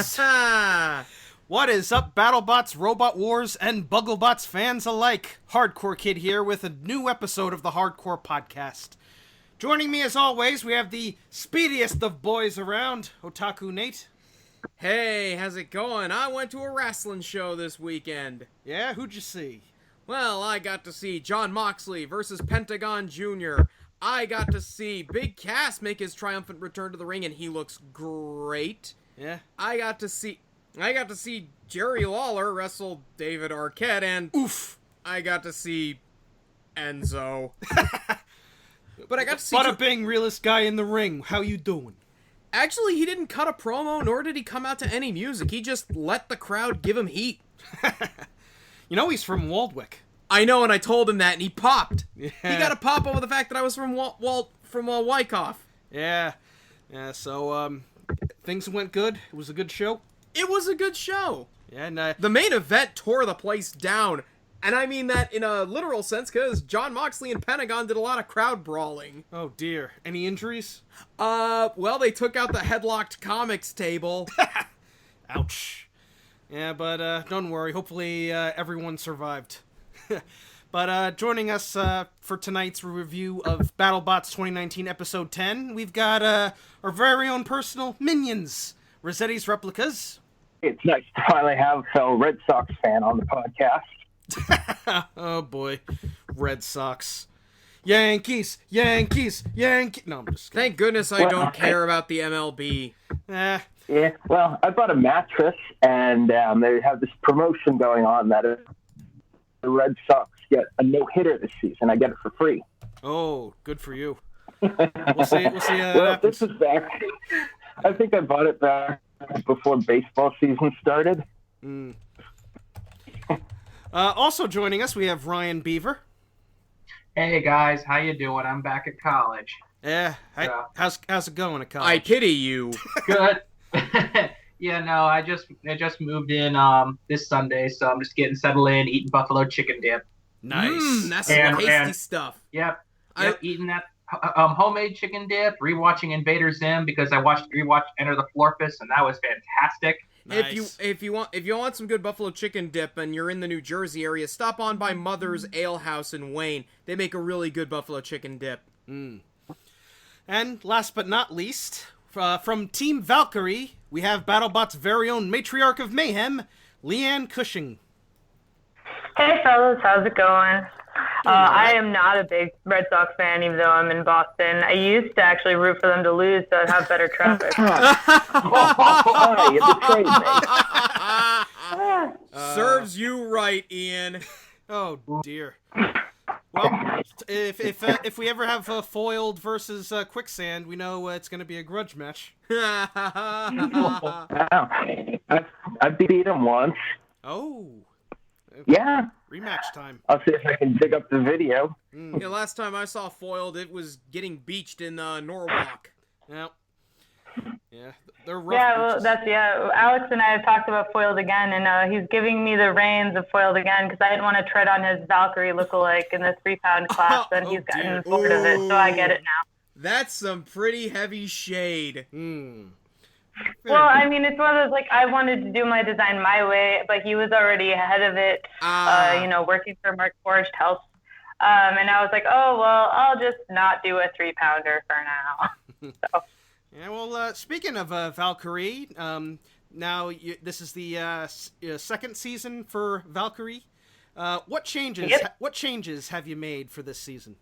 BattleBots! What is up, BattleBots, Robot Wars, and BuggleBots fans alike? Hardcore Kid here with a new episode of the Hardcore Podcast. Joining me as always, we have the speediest of boys around, Otaku Nate. Hey, how's it going? I went to a wrestling show this weekend. Yeah, who'd you see? Well, I got to see Jon Moxley versus Pentagon Jr. I got to see Big Cass make his triumphant return to the ring, and he looks great. Yeah. I got to see Jerry Lawler wrestle David Arquette, and oof, I got to see Enzo. But I got to see Bada bing, realest guy in the ring. How you doing? Actually, he didn't cut a promo, nor did he come out to any music. He just let the crowd give him heat. You know he's from Waldwick. I know, and I told him that, and he popped. Yeah. He got a pop over the fact that I was from Wyckoff. Yeah. Yeah, so, things went good. It was a good show. It was a good show. Yeah, and, the main event tore the place down. And I mean that in a literal sense, because Jon Moxley and Pentagon did a lot of crowd brawling. Oh, dear. Any injuries? Well, they took out the headlocked comics table. Ouch. Yeah, but don't worry. Hopefully everyone survived. But joining us for tonight's review of BattleBots 2019 Episode 10, we've got our very own personal minions, Resettis Replicas. It's nice to finally have a fellow Red Sox fan on the podcast. Oh, boy. Red Sox. Yankees! Yankees! Yankees! No, I'm just kidding. Thank goodness I don't care about the MLB. Yeah, well, I bought a mattress, and they have this promotion going on that if the Red Sox get a no-hitter this season, I get it for free. Oh, good for you. We'll see. Well, this is back. I think I bought it back before baseball season started. Also joining us, we have Ryan Beaver. Hey guys, how you doing? I'm back at college. Yeah, how's it going at college? I pity you. Good. Yeah, no, I just moved in this Sunday, so I'm just getting settled in, eating buffalo chicken dip. Nice. That's some tasty stuff. Yep, eating that homemade chicken dip, rewatching Invader Zim because I rewatched Enter the Florpus, and that was fantastic. Nice. If you want some good buffalo chicken dip and you're in the New Jersey area, stop on by Mother's Ale House in Wayne. They make a really good buffalo chicken dip. And last but not least, from Team Valkyrie, we have BattleBot's very own matriarch of mayhem, Leanne Cushing. Hey fellas, how's it going? I am not a big Red Sox fan, even though I'm in Boston. I used to actually root for them to lose, so I'd have better traffic. Serves you right, Ian. Oh dear. Well, if we ever have Foiled versus Quicksand, we know it's going to be a grudge match. Wow. I beat him once. Oh. Yeah. Rematch time. I'll see if I can dig up the video. Yeah, last time I saw Foiled, it was getting beached in Norwalk. Yeah. Yeah, they're rough. Yeah, well, Alex and I have talked about Foiled again, and he's giving me the reins of Foiled again because I didn't want to tread on his Valkyrie lookalike in the 3-pound class, and he's gotten bored of it, so I get it now. That's some pretty heavy shade. Well, I mean, it's one of those, like, I wanted to do my design my way, but he was already ahead of it, working for Mark Forged helps. And I was like, oh, well, I'll just not do a 3-pounder for now. So. Yeah, well, speaking of Valkyrie, now this is the second season for Valkyrie. What changes? Yep. What changes have you made for this season?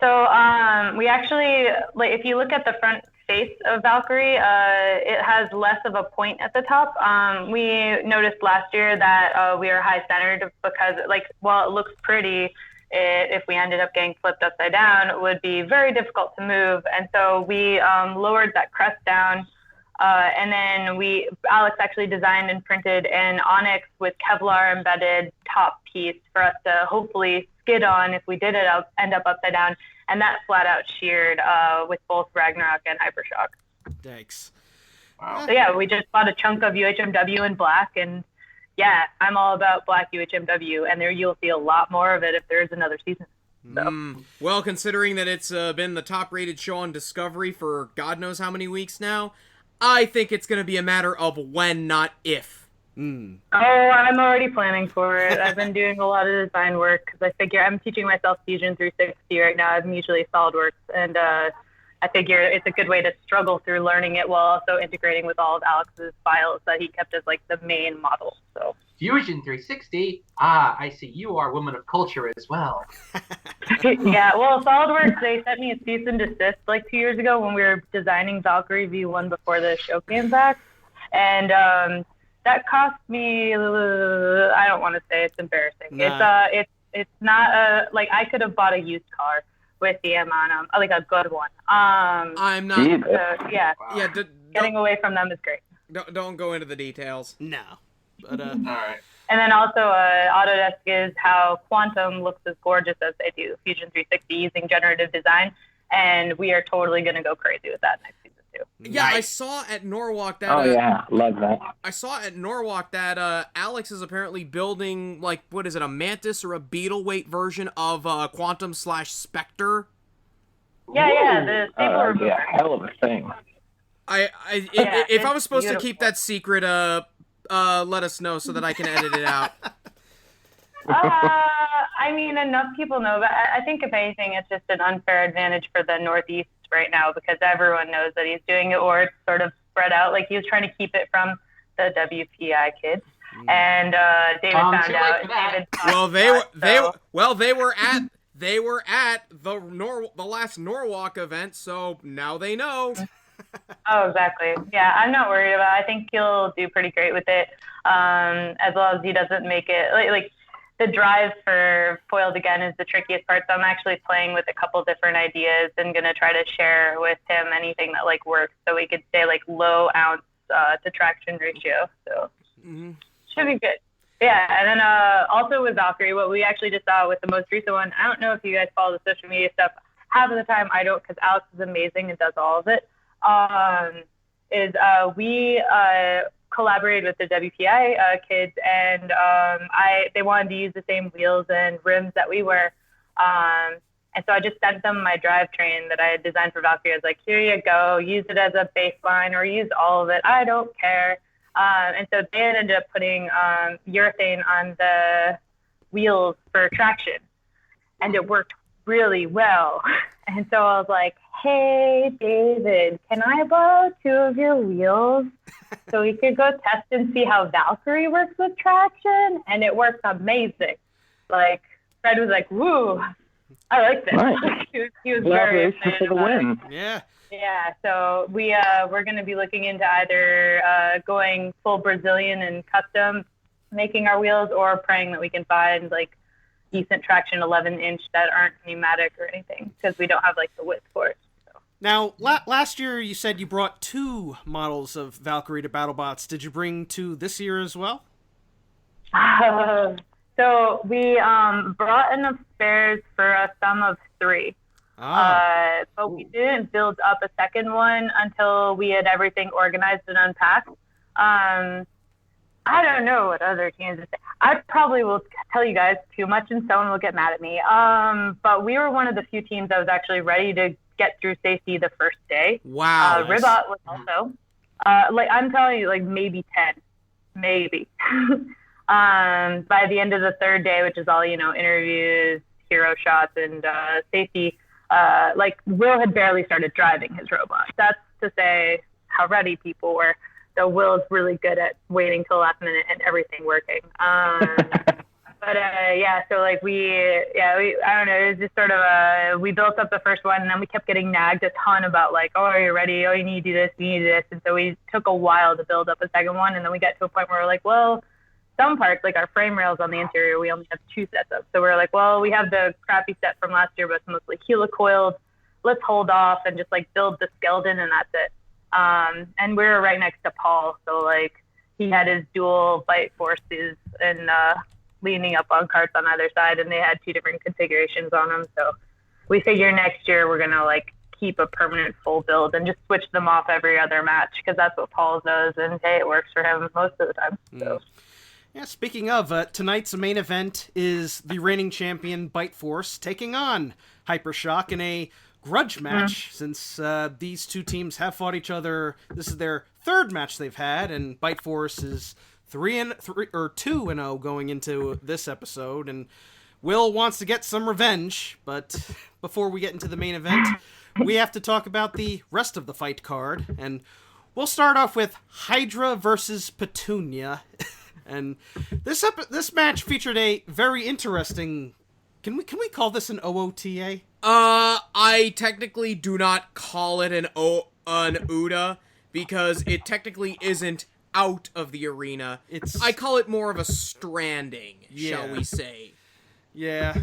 So we actually, like, if you look at the front face of Valkyrie, it has less of a point at the top. We noticed last year that we are high centered because, like, while it looks pretty, if we ended up getting flipped upside down, it would be very difficult to move. And so we lowered that crest down. And then Alex actually designed and printed an onyx with Kevlar embedded top piece for us to hopefully skid on if we did end up upside down. And that flat out sheared with both Ragnarok and Hypershock. Thanks. Wow. So yeah, we just bought a chunk of UHMW in black, and yeah, I'm all about black UHMW, and there you'll see a lot more of it if there is another season. So. Well, considering that it's been the top-rated show on Discovery for God knows how many weeks now, I think it's going to be a matter of when, not if. Oh, I'm already planning for it. I've been doing a lot of design work because I figure I'm teaching myself Fusion 360 right now. I'm usually SolidWorks, and I figure it's a good way to struggle through learning it while also integrating with all of Alex's files that he kept as like the main model. So Fusion 360. Ah, I see. You are a woman of culture as well. yeah, well, SolidWorks, they sent me a cease and desist like 2 years ago when we were designing Valkyrie V1 before the show came back, and that cost me. I don't want to say, it's embarrassing. Nah. It's not like I could have bought a used car with the amount of like a good one. I'm not. Yeah, Wow. Yeah, getting away from them is great. don't go into the details. No. But, All right. And then also Autodesk is how Quantum looks as gorgeous as they do Fusion 360 using generative design, and we are totally going to go crazy with that next season too. Yeah, I Nice. saw at Norwalk that. Oh yeah, love that. I saw at Norwalk that Alex is apparently building, like, what is it, a Mantis or a Beetle weight version of Quantum / Spectre. Yeah, the staple Oh, remover. yeah, hell of a thing. Yeah, If I it's was supposed to beautiful. keep that secret, let us know so that I can edit it out. I mean, enough people know, but I think if anything, it's just an unfair advantage for the Northeast right now because everyone knows that he's doing it, or it's sort of spread out. Like he was trying to keep it from the WPI kids, and David found too late out. for that. David Well, they were so- at the last Norwalk event, so now they know. Oh, exactly. Yeah, I'm not worried about it. I think he'll do pretty great with it, as long as he doesn't make it like the drive for foiled again is the trickiest part. So I'm actually playing with a couple different ideas and gonna try to share with him anything that like works, so we could say like low ounce to traction ratio. So should be good. Yeah, and then also with Valkyrie, what we actually just saw with the most recent one. I don't know if you guys follow the social media stuff. Half of the time I don't, because Alex is amazing and does all of it. We collaborated with the WPI kids, and they wanted to use the same wheels and rims that we were. And so I just sent them my drivetrain that I had designed for Valkyrie. I was like, here you go, use it as a baseline or use all of it. I don't care. And so they ended up putting urethane on the wheels for traction, and it worked really well. And so I was like, hey, David, can I borrow 2 of your wheels so we could go test and see how Valkyrie works with traction? And it works amazing. Like, Fred was like, woo, I like this. Nice. he was very Congratulations excited for the about it. win. yeah. Yeah, so we're going to be looking into either going full Brazilian and custom making our wheels, or praying that we can find like decent traction 11-inch that aren't pneumatic or anything, because we don't have like the width for it. So. Now, last year you said you brought 2 models of Valkyrie to BattleBots. Did you bring 2 this year as well? So we brought enough spares for a sum of 3. But we didn't build up a second one until we had everything organized and unpacked. I don't know what other teams would say. I probably will tell you guys too much and someone will get mad at me. But we were one of the few teams that was actually ready to get through safety the first day. Wow. Ribot was also. Like I'm telling you, like maybe 10. Maybe. By the end of the 3rd day, which is all, interviews, hero shots, and safety, like Will had barely started driving his robot. That's to say how ready people were. So Will's really good at waiting till the last minute and everything working. But so like I don't know, it was just sort of we built up the first one, and then we kept getting nagged a ton about like, oh, are you ready? Oh, you need to do this, you need to do this. And so we took a while to build up a second one, and then we got to a point where we're like, well, some parts, like our frame rails on the interior, we only have 2 sets of. So we're like, well, we have the crappy set from last year, but it's mostly helicoiled. Let's hold off and just like build the skeleton, and that's it. And we were right next to Paul, so like he had his dual bite forces and leaning up on carts on either side, and they had 2 different configurations on them. So we figure next year we're gonna like keep a permanent full build and just switch them off every other match, because that's what Paul does, and hey, it works for him most of the time. So. Yeah, speaking of, tonight's main event is the reigning champion Bite Force taking on Hypershock in a grudge match since these two teams have fought each other. This is their third match they've had, and Bite Force is 2-0 going into this episode, and Will wants to get some revenge. But before we get into the main event, we have to talk about the rest of the fight card, and we'll start off with Hydra versus Petunia. And this match featured a very interesting. Can we call this an OOTA? I technically do not call it an UDA because it technically isn't out of the arena. I call it more of a stranding, shall we say? Yeah.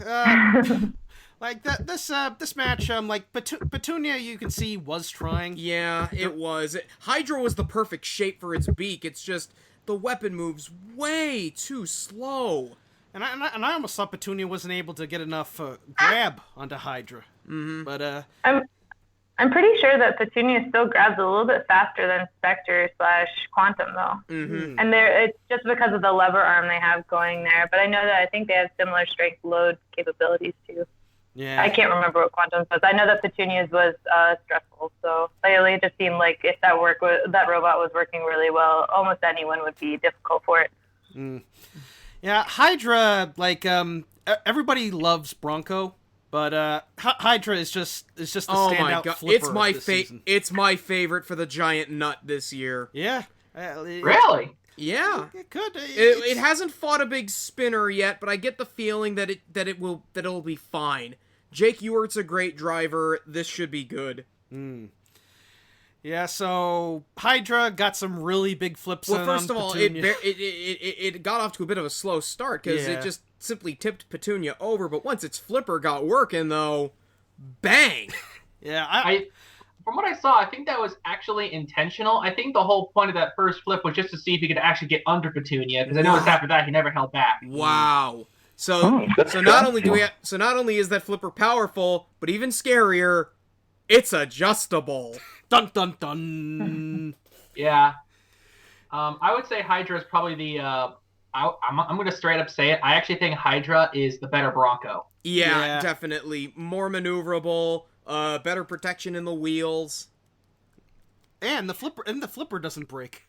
Like this match, like Petunia, you can see was trying. Yeah, it was. Hydra was the perfect shape for its beak. It's just the weapon moves way too slow. And I almost thought Petunia wasn't able to get enough grab onto Hydra. Mm-hmm. But I'm pretty sure that Petunia still grabs a little bit faster than Spectre/Quantum though. Mm-hmm. And it's just because of the lever arm they have going there. But I know that I think they have similar strength load capabilities too. Yeah. I can't remember what Quantum's was. I know that Petunia's was stressful, so it just seemed like if that robot was working really well, almost anyone would be difficult for it. Mm. Yeah, Hydra, like everybody loves Bronco, but Hydra is just the standout flipper. It's my favorite for the giant nut this year. Yeah. Really? Yeah, it could. It hasn't fought a big spinner yet, but I get the feeling that it'll be fine. Jake Ewert's a great driver. This should be good. Mm. Yeah, so Hydra got some really big flips. Well, first of all, Petunia. it got off to a bit of a slow start because it just simply tipped Petunia over. But once its flipper got working, though, bang! Yeah, from what I saw, I think that was actually intentional. I think the whole point of that first flip was just to see if he could actually get under Petunia, because I noticed after that he never held back. Wow. So not only is that flipper powerful, but even scarier, it's adjustable. Dun dun dun. Yeah. I would say Hydra is probably the. I'm going to straight up say it. I actually think Hydra is the better Bronco. Yeah, definitely more maneuverable. Better protection in the wheels. And the flipper doesn't break.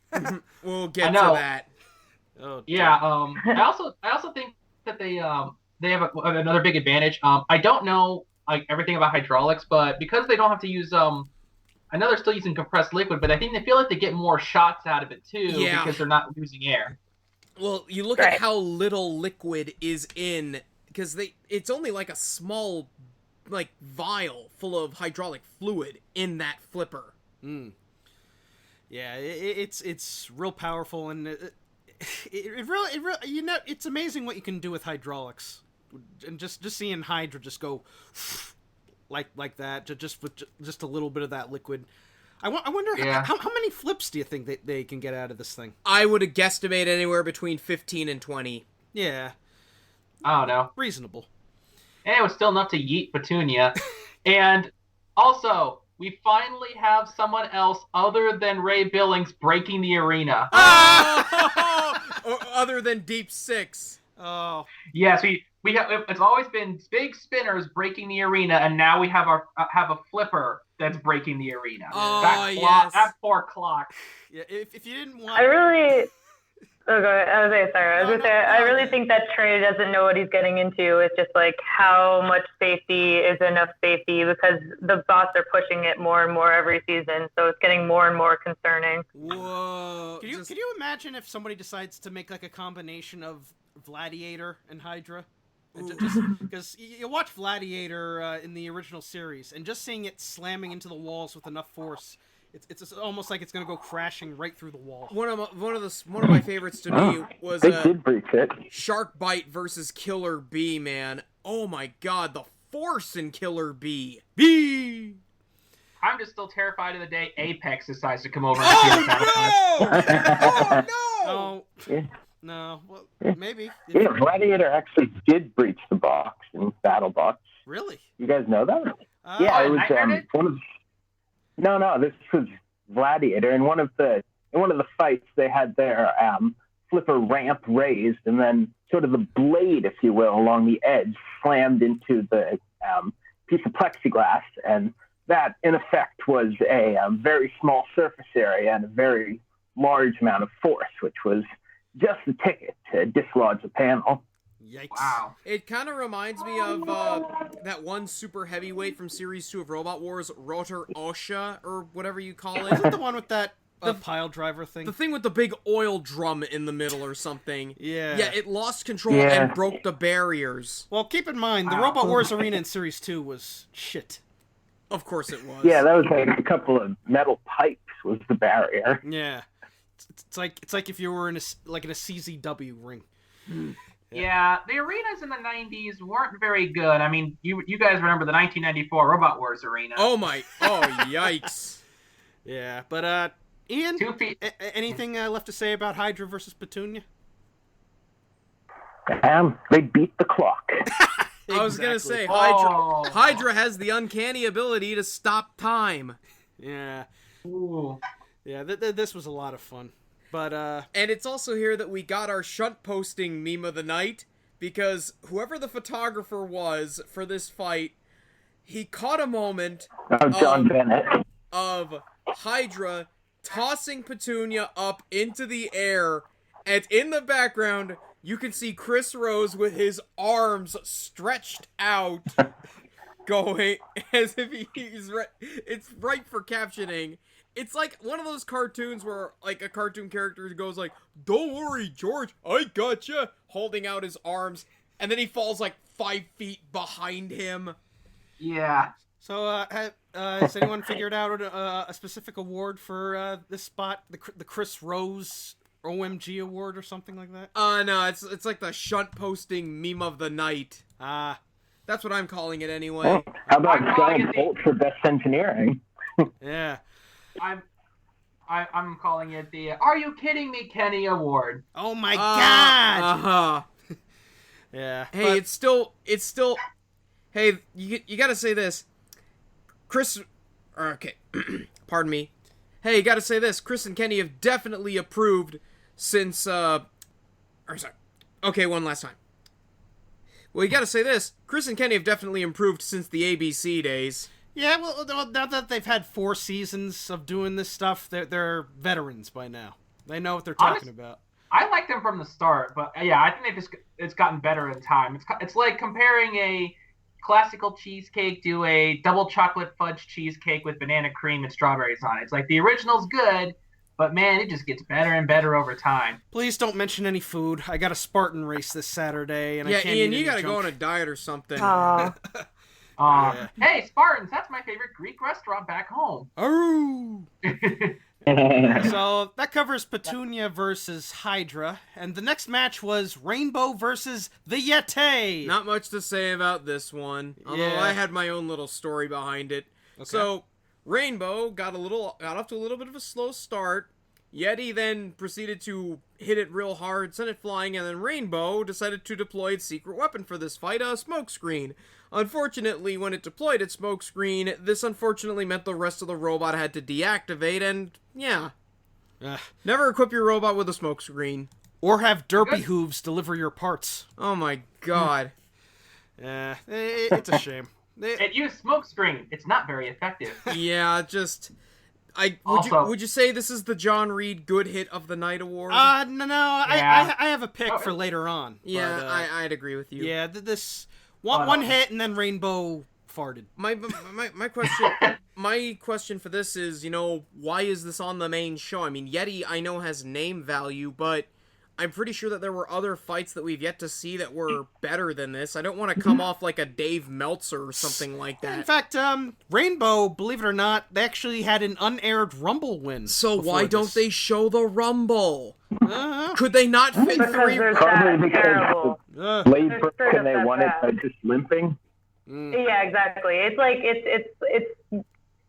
We'll get to that. Oh, yeah. I also think that they have another big advantage. I don't know like everything about hydraulics, but because they don't have to use I know they're still using compressed liquid, but I think they feel like they get more shots out of it too because they're not losing air. Well, you look at how little liquid is in, because it's only like a small vial full of hydraulic fluid in that flipper. Mm. Yeah, it's real powerful, and it really it's amazing what you can do with hydraulics, and just seeing Hydra just go like that, just with just a little bit of that liquid. I wonder how many flips do you think they can get out of this thing? I would have guesstimated anywhere between 15 and 20. Yeah, I don't know. Reasonable. And it was still enough to yeet Petunia. And also, we finally have someone else other than Ray Billings breaking the arena. Or other than Deep Six. Oh. Yes, we have. It's always been big spinners breaking the arena, and now we have a flipper that's breaking the arena. Oh, that poor clock. Yeah, if you didn't want. I really. Oh, go ahead. I was gonna say, I really think that Trey doesn't know what he's getting into. It's just like how much safety is enough safety, because the bots are pushing it more and more every season, so it's getting more and more concerning. Whoa! Could you imagine if somebody decides to make like a combination of Gladiator and Hydra? Because you watch Gladiator in the original series, and just seeing it slamming into the walls with enough force. It's almost like it's gonna go crashing right through the wall. One of my favorites to me was Shark Bite versus Killer Bee. Man, oh my God, the force in Killer Bee. I'm just still terrified of the day Apex decides to come over. Oh no! No. Well, maybe. Yeah, Gladiator actually did breach the box in BattleBots. Really? You guys know that? Yeah, it was one of. No, this was Gladiator. In one of the fights, they had their flipper ramp raised, and then sort of the blade, if you will, along the edge slammed into the piece of plexiglass, and that, in effect, was a very small surface area and a very large amount of force, which was just the ticket to dislodge the panel. Yikes. Wow. It kind of reminds me of that one super heavyweight from Series 2 of Robot Wars, Rotor Osha, or whatever you call it. Is it the one with that pile driver thing? The thing with the big oil drum in the middle or something. Yeah. Yeah, it lost control and broke the barriers. Well, keep in mind, the Robot Wars arena in Series 2 was shit. Of course it was. Yeah, that was like a couple of metal pipes was the barrier. Yeah. It's like if you were in a CZW ring. Yeah, the arenas in the 90s weren't very good. I mean, you guys remember the 1994 Robot Wars arena. Oh, yikes. Yeah, but, Ian, 2 feet. Anything left to say about Hydra versus Petunia? They beat the clock. I was going to say, Oh. Hydra has the uncanny ability to stop time. Yeah. Ooh. Yeah, this was a lot of fun. But, And it's also here that we got our shunt posting meme of the night, because whoever the photographer was for this fight, he caught a moment John Bennett. of Hydra tossing Petunia up into the air, and in the background, you can see Chris Rose with his arms stretched out, going as if he's right. It's right for captioning. It's like one of those cartoons where, like, a cartoon character goes like, "Don't worry, George, I gotcha," holding out his arms, and then he falls like 5 feet behind him. Yeah. so, has anyone figured out a specific award for this spot? The Chris Rose OMG award or something like that? No, it's like the shunt posting meme of the night. That's what I'm calling it anyway. Well, how about I'm calling John it Bolt for best engineering? Yeah. I'm calling it the "Are You Kidding Me, Kenny" award. Oh my god! Uh-huh. Yeah. Hey, but- it's still. Hey, you gotta say this, Chris. Okay, pardon me. Hey, you gotta say this. Chris and Kenny have definitely approved since. Sorry. Okay, one last time. Well, you gotta say this. Chris and Kenny have definitely improved since the ABC days. Yeah, well, now that they've had 4 seasons of doing this stuff, they're veterans by now. They know what they're talking about. I liked them from the start, but yeah, I think it's gotten better in time. It's like comparing a classical cheesecake to a double chocolate fudge cheesecake with banana cream and strawberries on it. It's like the original's good, but man, it just gets better and better over time. Please don't mention any food. I got a Spartan race this Saturday, and I Yeah, can't Ian, eat you any gotta go junk. on a diet or something. Yeah. Hey, Spartans, that's my favorite Greek restaurant back home. Oh. So that covers Petunia versus Hydra, and the next match was Rainbow versus the Yeti. Not much to say about this one, although Yeah. I had my own little story behind it. Okay. So, Rainbow got off to a little bit of a slow start. Yeti then proceeded to hit it real hard, sent it flying, and then Rainbow decided to deploy its secret weapon for this fight, a smokescreen. Unfortunately, when it deployed its smokescreen, this unfortunately meant the rest of the robot had to deactivate, and yeah. Never equip your robot with a smokescreen. Or have Derpy Hooves deliver your parts. Oh my god. Yeah, it's a shame. It used smokescreen. It's not very effective. Yeah, just... Also- would you say this is the John Reed Good Hit of the Night award? No, Yeah. I have a pick for later on. Yeah, but, I'd agree with you. Yeah, this one hit and then Rainbow farted. My question for this is, why is this on the main show? I mean, Yeti I know has name value, but I'm pretty sure that there were other fights that we've yet to see that were better than this. I don't want to come off like a Dave Meltzer or something like that. In fact, Rainbow, believe it or not, they actually had an unaired Rumble win. So why before don't this. they show the Rumble? Could they not fit Because 3? they're Probably because terrible. Blade They're broke straight and they up won that it by just limping. Yeah, exactly. It's like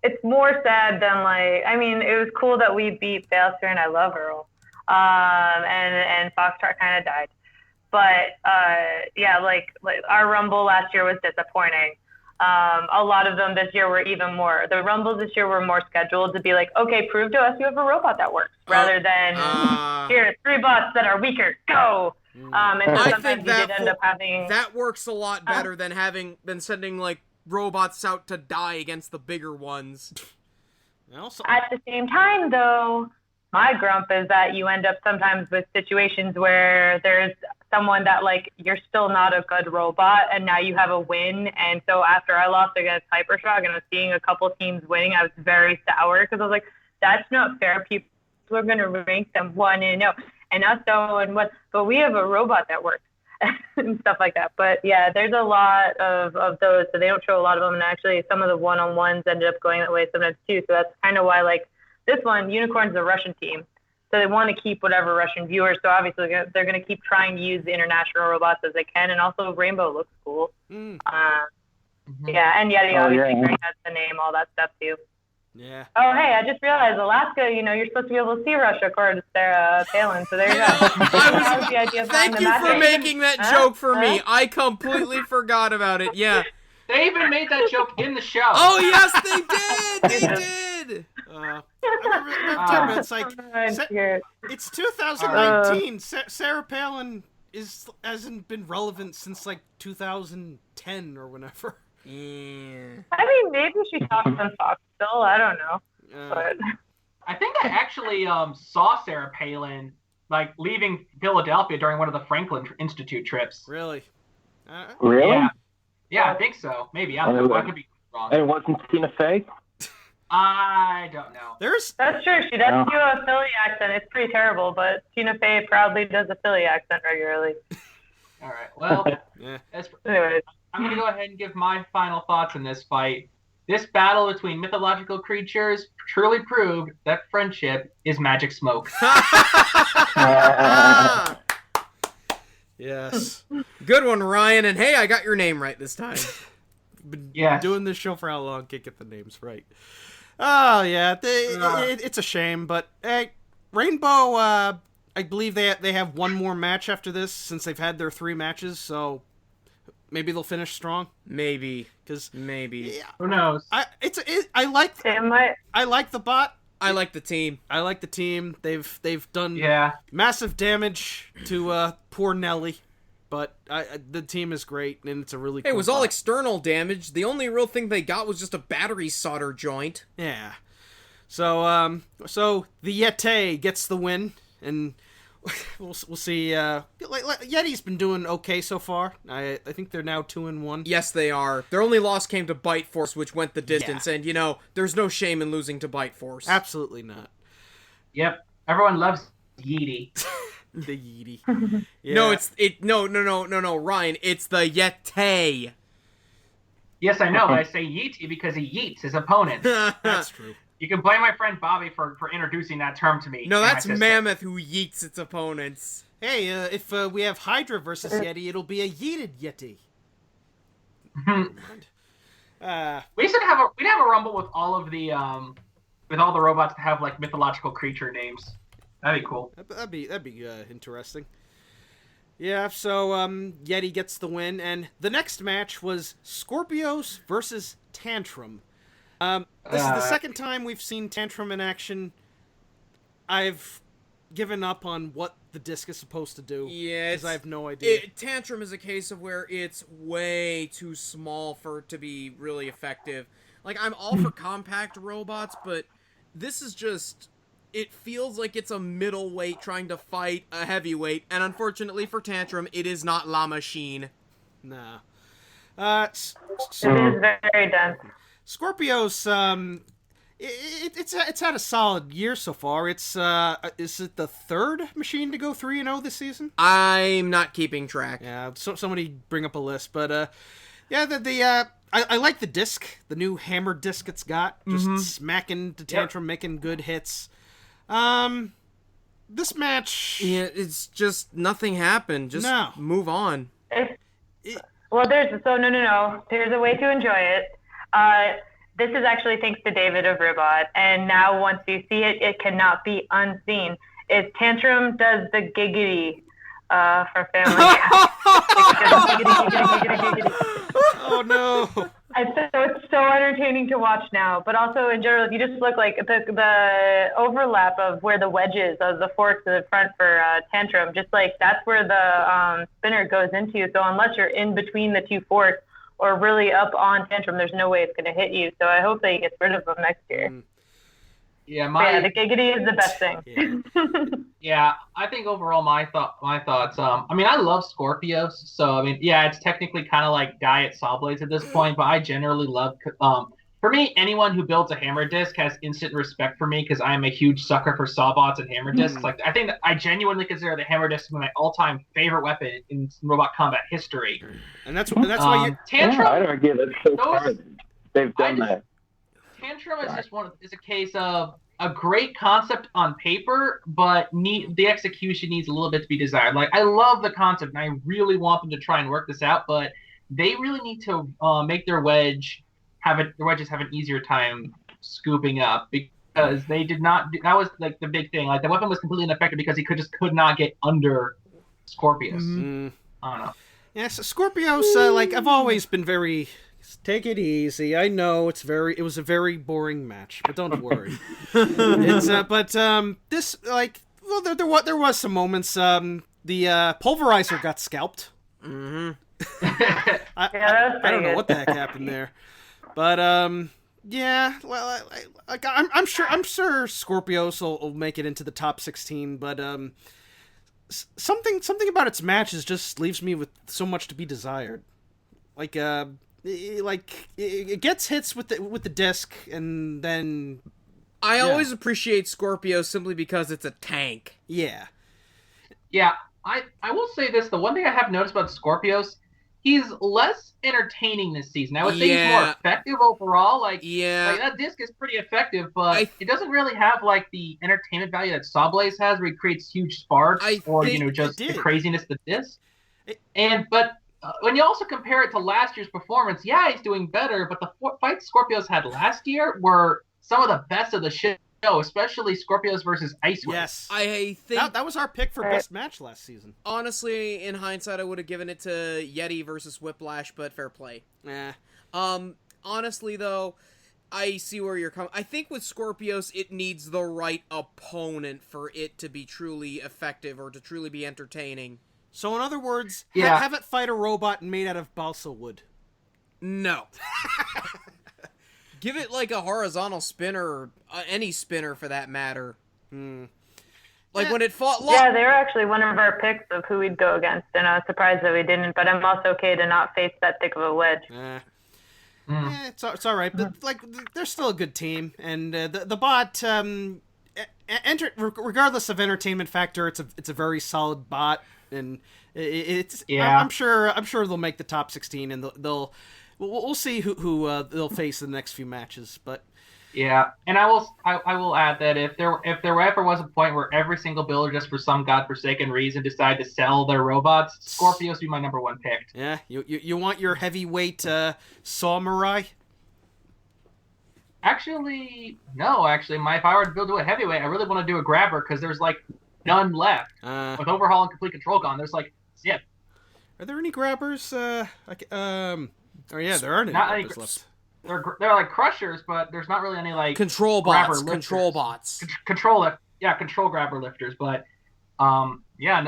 it's more sad than like. I mean, it was cool that we beat Failsphere and I love Earl. And Foxtrot kind of died, but yeah, like our Rumble last year was disappointing. A lot of them this year were even more. The Rumbles this year were more scheduled to be like, okay, prove to us you have a robot that works, rather than here 3 bots that are weaker, go. And so I sometimes think you did end up having that works a lot better than sending like robots out to die against the bigger ones. Also, at the same time, though, my grump is that you end up sometimes with situations where there's someone that, like, you're still not a good robot, and now you have a win. And so after I lost against Hypershock and I was seeing a couple teams winning, I was very sour because I was like, that's not fair. People are going to rank them 1-0, and us and what? But we have a robot that works and stuff like that. But yeah, there's a lot of those, so they don't show a lot of them. And actually, some of the one-on-ones ended up going that way sometimes too. So that's kind of why, like, this one, Unicorn's a Russian team, so they want to keep whatever Russian viewers. So obviously, they're going to keep trying to use the international robots as they can, and also Rainbow looks cool. Yeah, and Yeti obviously great at the name, all that stuff too. Yeah. Oh, hey, I just realized Alaska, you're supposed to be able to see Russia according to Sarah Palin, so there you go. That was the idea behind Thank the you for matching. making that joke for me. I completely forgot about it. Yeah. They even made that joke in the show. Oh, yes, they did. They did. I remember it's like, it's 2019. Sarah Palin hasn't been relevant since like 2010 or whenever. Yeah. I mean, maybe she talks on Fox still. I don't know. But I think I actually saw Sarah Palin like leaving Philadelphia during one of the Franklin Institute trips. Really? Really? Yeah, I think so. Maybe. I don't know. I could be wrong. And it wasn't Tina Fey? I don't know. that's true. She does do a Philly accent. It's pretty terrible, but Tina Fey proudly does a Philly accent regularly. All right. Well, Yeah. Anyways. I'm going to go ahead and give my final thoughts in this fight. This battle between mythological creatures truly proved that friendship is magic smoke. Yes. Good one, Ryan. And hey, I got your name right this time. Been Yes. doing this show for how long? Can't get the names right. Oh, yeah. It's a shame, but hey, Rainbow, I believe they have one more match after this since they've had their 3 matches, so maybe they'll finish strong. Maybe. Maybe. Yeah, Who knows? I like the bot. I like the team. I like the team. They've done massive damage to poor Nelly, but the team is great and it's a really. Hey, cool it was all bot. external damage. The only real thing they got was just a battery solder joint. Yeah. So the Yeti gets the win, and we'll see. Yeti's been doing okay so far. I think they're now 2-1. Yes, they are. Their only loss came to Bite Force, which went the distance, and there's no shame in losing to Bite Force. Absolutely not. Yep. Everyone loves Yeety. The Yeety. Yeah. No, Ryan, it's the Yeti. Yes, I know, but I say Yeety because he yeets his opponent. That's true. You can blame my friend Bobby for introducing that term to me. No, that's Mammoth who yeets its opponents. Hey, if we have Hydra versus Yeti, it'll be a yeeted Yeti. We'd have a rumble with all of the robots that have like mythological creature names. That'd be cool. That'd be interesting. Yeah, so Yeti gets the win, and the next match was Scorpios versus Tantrum. This is the second time we've seen Tantrum in action. I've given up on what the disc is supposed to do. Yeah, because I have no idea. Tantrum is a case of where it's way too small for it to be really effective. Like, I'm all for compact robots, but this is just... It feels like it's a middleweight trying to fight a heavyweight, and unfortunately for Tantrum, it is not La Machine. Nah. It is very dense. Scorpios, it's had a solid year so far. Is it the 3rd machine to go 3-0 this season? I'm not keeping track. Yeah, somebody bring up a list, but I like the disc, the new hammer disc it's got, just smacking the Tantrum, making good hits. This match, it's just nothing happened. Just move on. Well, there's a way to enjoy it. This is actually thanks to David of Ribot, and now once you see it, it cannot be unseen. It's Tantrum does the giggity from Family Guy. Oh no! It's so entertaining to watch now, but also in general, if you just look like the overlap of where the wedges of the forks in the front for Tantrum, just like that's where the spinner goes into. So unless you're in between the 2 forks, or really up on Tantrum, there's no way it's going to hit you. So I hope that he gets rid of them next year. Yeah, the Giggity is the best thing. Yeah, I think overall my thoughts. I mean, I love Scorpios, so I mean, yeah, it's technically kind of like Diet Saw Blades at this point, but I generally love. For me, anyone who builds a hammer disc has instant respect for me because I am a huge sucker for Sawbots and hammer discs. Like, I think that I genuinely consider the hammer disc my all-time favorite weapon in robot combat history. And that's why you Tantrum. I don't argue that's so far they've done that. Tantrum is just is a case of a great concept on paper, but the execution needs a little bit to be desired. Like, I love the concept, and I really want them to try and work this out, but they really need to make their wedges have an easier time scooping up, because they did not. That was like the big thing. Like, the weapon was completely ineffective because he could not get under Scorpius. I don't know. Yes, Scorpios. Like, I've always been very. Take it easy. I know it was a very boring match, but don't worry. This there was some moments. The Pulverizer got scalped. I don't know what the heck happened there, but yeah. Well, I'm sure Scorpios will make it into the top 16, but something about its matches just leaves me with so much to be desired. It gets hits with the disc, and then I always appreciate Scorpio simply because it's a tank. Yeah. Yeah, I will say this: the one thing I have noticed about Scorpios, he's less entertaining this season. I would say he's more effective overall. Like that disc is pretty effective, but it doesn't really have like the entertainment value that Sawblaze has, where he creates huge sparks the craziness of the disc. But when you also compare it to last year's performance, he's doing better, but the fights Scorpios had last year were some of the best of the show, especially Scorpios versus Icewind. Yes. I think that was our pick for best match last season. Honestly, in hindsight, I would have given it to Yeti versus Whiplash, but fair play. Honestly, though, I see where you're coming. I think with Scorpios, it needs the right opponent for it to be truly effective or to truly be entertaining. So, in other words, have it fight a robot made out of balsa wood. No. Give it, like, a horizontal spinner, or any spinner for that matter. Like, when it fought... Yeah, they were actually one of our picks of who we'd go against, and I was surprised that we didn't, but I'm also okay to not face that thick of a wedge. It's all right, but, like, they're still a good team, and the bot... regardless of entertainment factor, it's a very solid bot. And I'm sure they'll make the top 16, and we'll see who they'll face in the next few matches. But and I will add that if there ever was a point where every single builder, just for some godforsaken reason, decided to sell their robots, Scorpios would be my number one pick. Yeah, you want your heavyweight samurai? Actually, no. Actually, if I were to build a heavyweight, I really want to do a grabber because there's like none left. With Overhaul and Complete Control gone, there's like zip. Are there any grabbers? There aren't any grabbers left. They're like crushers, but there's not really any like control bots. Control bots. Control grabber lifters. But I'm at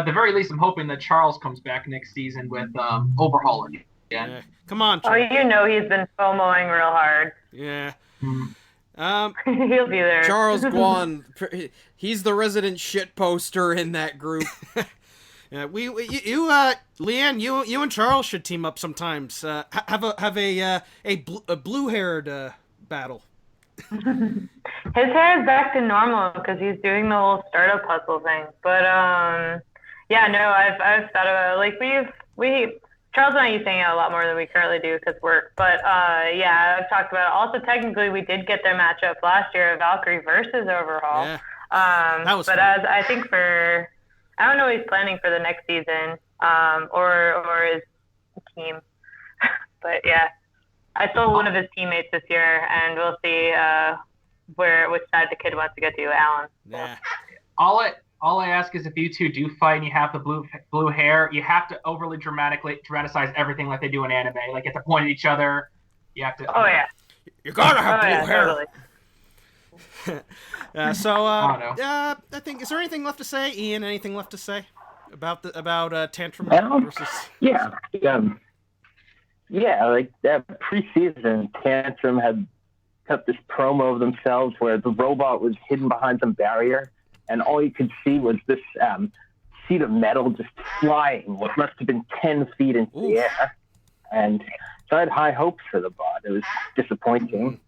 the very least I'm hoping that Charles comes back next season with Overhaul again. Yeah. Come on, Charles. Oh, he's been FOMOing real hard. Yeah. He'll be there. Charles Guan, he's the resident shit poster in that group. Yeah, Leanne, you and Charles should team up sometimes. Have a blue-haired battle. His hair is back to normal because he's doing the whole startup hustle thing. But I've thought about it. Like Charles and I used to hang out a lot more than we currently do because work. But I've talked about it. Also, technically, we did get their matchup last year of Valkyrie versus Overhaul. Yeah. That was fun. I think I don't know what he's planning for the next season or his team. But yeah, I stole one of his teammates this year, and we'll see which side the kid wants to get to, Alan. Yeah. All I ask is if you two do fight and you have the blue hair, you have to overly dramatize everything like they do in anime. Like, you have to point at each other. You have to. Oh yeah. You gotta have blue hair. Totally. I think. Is there anything left to say, Ian? Anything left to say? about Tantrum versus. Yeah. Like that preseason, Tantrum had cut this promo of themselves where the robot was hidden behind some barrier, and all you could see was this sheet of metal just flying, what must have been 10 feet into the air. And so I had high hopes for the bot. It was disappointing.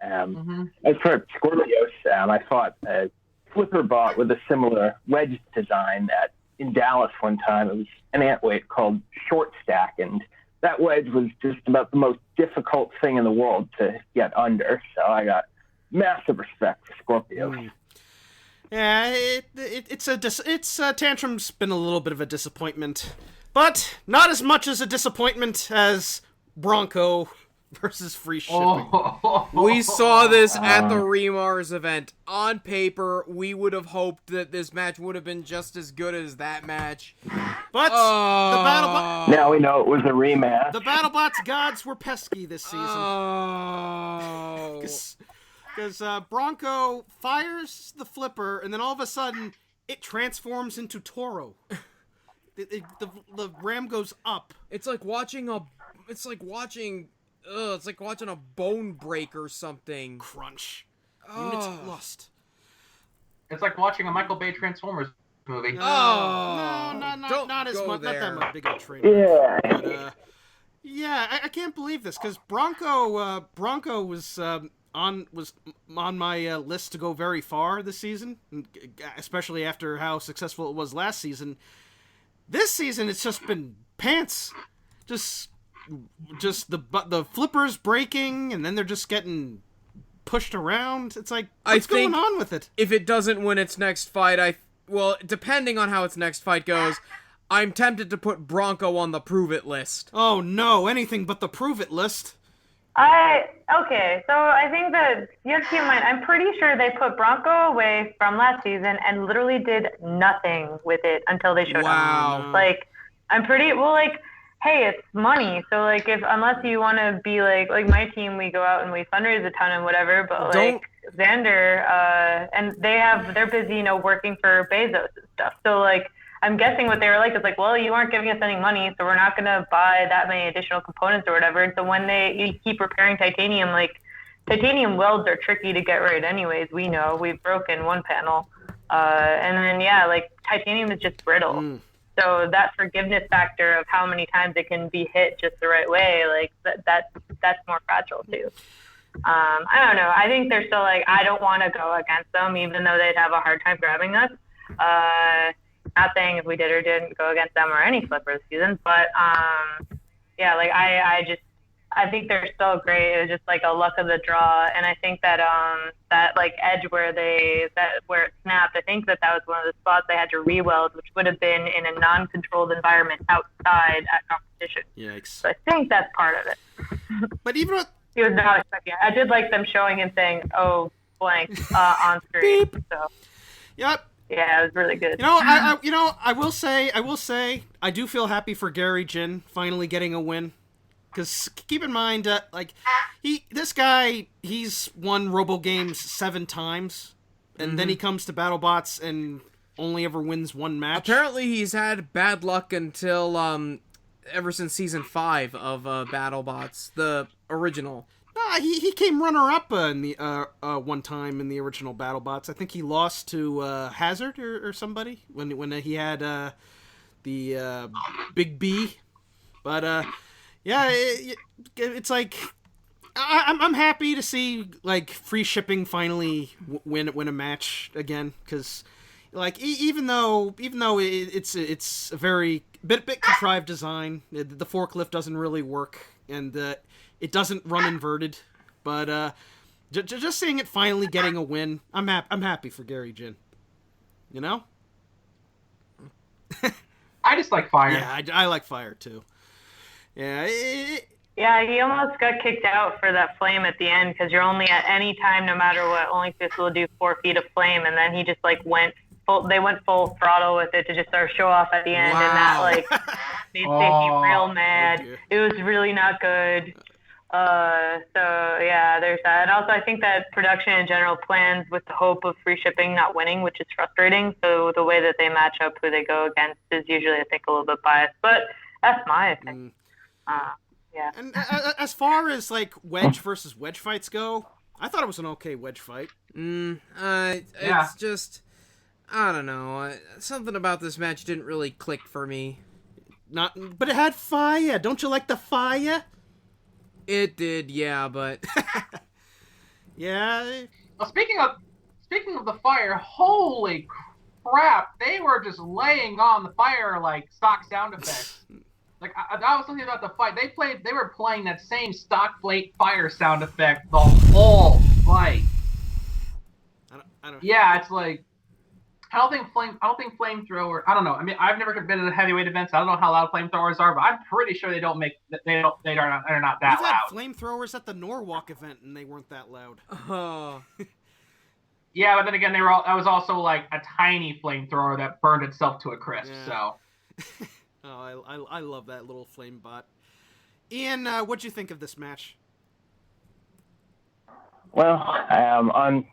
As for Scorpios, I fought a flipper bot with a similar wedge design in Dallas one time. It was an antweight called Short Stack, and that wedge was just about the most difficult thing in the world to get under. So I got massive respect for Scorpios. Yeah, Tantrum's been a little bit of a disappointment, but not as much as a disappointment as Bronco versus Free Shipping. We saw this at the Remars event. On paper, we would have hoped that this match would have been just as good as that match. But the BattleBots... Now we know it was a rematch. The BattleBots gods were pesky this season. Because Bronco fires the flipper, and then all of a sudden, it transforms into Toro. The ram goes up. It's like watching a bone break or something. Crunch. Units lost. It's like watching a Michael Bay Transformers movie. Not as much. Not that much big of a train. Yeah. But, I can't believe this because Bronco was on my list to go very far this season, especially after how successful it was last season. This season, it's just been pants. Just the flippers breaking, and then they're just getting pushed around. It's like, what's going on with it? If it doesn't win its next fight, depending on how its next fight goes, I'm tempted to put Bronco on the prove it list. Oh no, anything but the prove it list. Okay, so I think that you have to keep in mind, I'm pretty sure they put Bronco away from last season and literally did nothing with it until they showed up. Wow. Like, hey, it's money, so like unless you want to be like my team, we go out and we fundraise a ton and whatever, but Xander, and they're busy, working for Bezos and stuff. So like, I'm guessing what they were like is like, well, you aren't giving us any money, so we're not going to buy that many additional components or whatever. And so when you keep repairing titanium, like, titanium welds are tricky to get right anyways. We know. We've broken one panel. And then, titanium is just brittle. So that forgiveness factor of how many times it can be hit just the right way, like, that's more fragile, too. I don't know. I think they're still like, I don't want to go against them, even though they'd have a hard time grabbing us. Not saying if we did or didn't go against them or any flipper this season, but I think they're still great. It was just like a luck of the draw, and I think that that like edge where it snapped, I think that was one of the spots they had to re-weld, which would have been in a non-controlled environment outside at competition. Yikes! So I think that's part of it. But even with he was not expecting it. I did like them showing him saying "oh blank" on screen. Beep. So yep. Yeah, it was really good. I will say, I do feel happy for Gary Jin finally getting a win. Because keep in mind, he's won Robo Games 7 times, and then he comes to BattleBots and only ever wins 1 match. Apparently, he's had bad luck until ever since season 5 of BattleBots, the original. He came runner-up in the one time in the original BattleBots. I think he lost to Hazard or somebody when he had the Big B. But it's like I'm happy to see like Free Shipping finally win a match again, because like even though it's a very bit contrived design, the forklift doesn't really work and it doesn't run inverted, but just seeing it finally getting a win, I'm happy for Gary Jin. You know? I just like fire. Yeah, I like fire too. Yeah. He almost got kicked out for that flame at the end because you're only at any time, no matter what, only supposed to do 4 feet of flame, and then he just like went full throttle with it to just sort of show off at the end, and that like made Safety real mad. It was really not good. So yeah, there's that. And also, I think that production in general plans with the hope of free shipping not winning, which is frustrating. So the way that they match up who they go against is usually, I think, a little bit biased. But that's my opinion. Yeah. And as far as like wedge versus wedge fights go, I thought it was an okay wedge fight. It's just, I don't know. Something about this match didn't really click for me. But it had fire. Don't you like the fire? It did, yeah, but yeah. Well, speaking of the fire, holy crap! They were just laying on the fire like stock sound effects. Like I was thinking about the fight. They were playing that same stock fire sound effect the whole fight. I don't. Yeah, it's like I don't think flamethrower. I don't know. I mean, I've never been to heavyweight events. I don't know how loud flamethrowers are, but I'm pretty sure they're not that We've had loud. flamethrowers at the Norwalk event, and they weren't that loud. oh. Yeah, but then again, that was also like a tiny flamethrower that burned itself to a crisp. Yeah. So. Oh, I love that little flame bot. Ian, what'd you think of this match? Well, on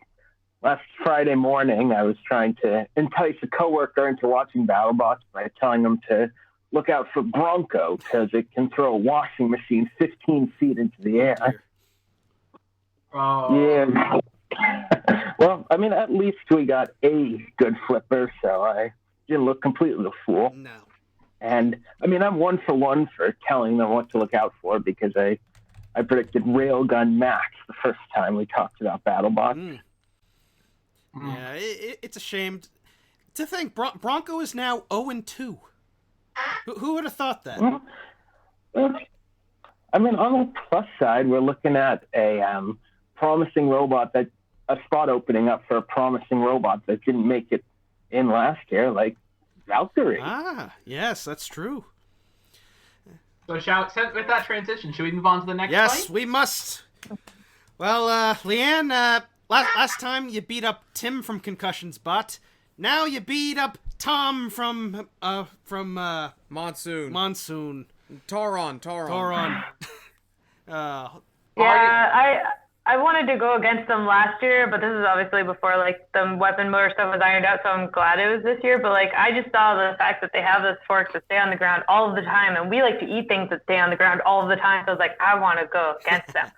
last Friday morning, I was trying to entice a coworker into watching BattleBots by telling him to look out for Bronco because it can throw a washing machine 15 feet into the air. Oh. Yeah. Well, I mean, at least we got a good flipper, so I didn't look completely a fool. No. And, I mean, I'm 1 for 1 for telling them what to look out for because I predicted Railgun Max the first time we talked about BattleBots. Yeah, it's a shame to think Bronco is now 0-2. Who would have thought that? Well, I mean, on the plus side, we're looking at a promising robot a spot opening up for a promising robot that didn't make it in last year, like Valkyrie. Ah, yes, that's true. So with that transition, should we move on to the next fight? Yes, we must. Well, Leanne, last time you beat up Tim from Concussion's bot. Now you beat up Tom from Monsoon. Tauron. Yeah, I wanted to go against them last year, but this is obviously before like the weapon motor stuff was ironed out, so I'm glad it was this year. But like I just saw the fact that they have those forks that stay on the ground all of the time, and we like to eat things that stay on the ground all of the time. So I was like, I want to go against them,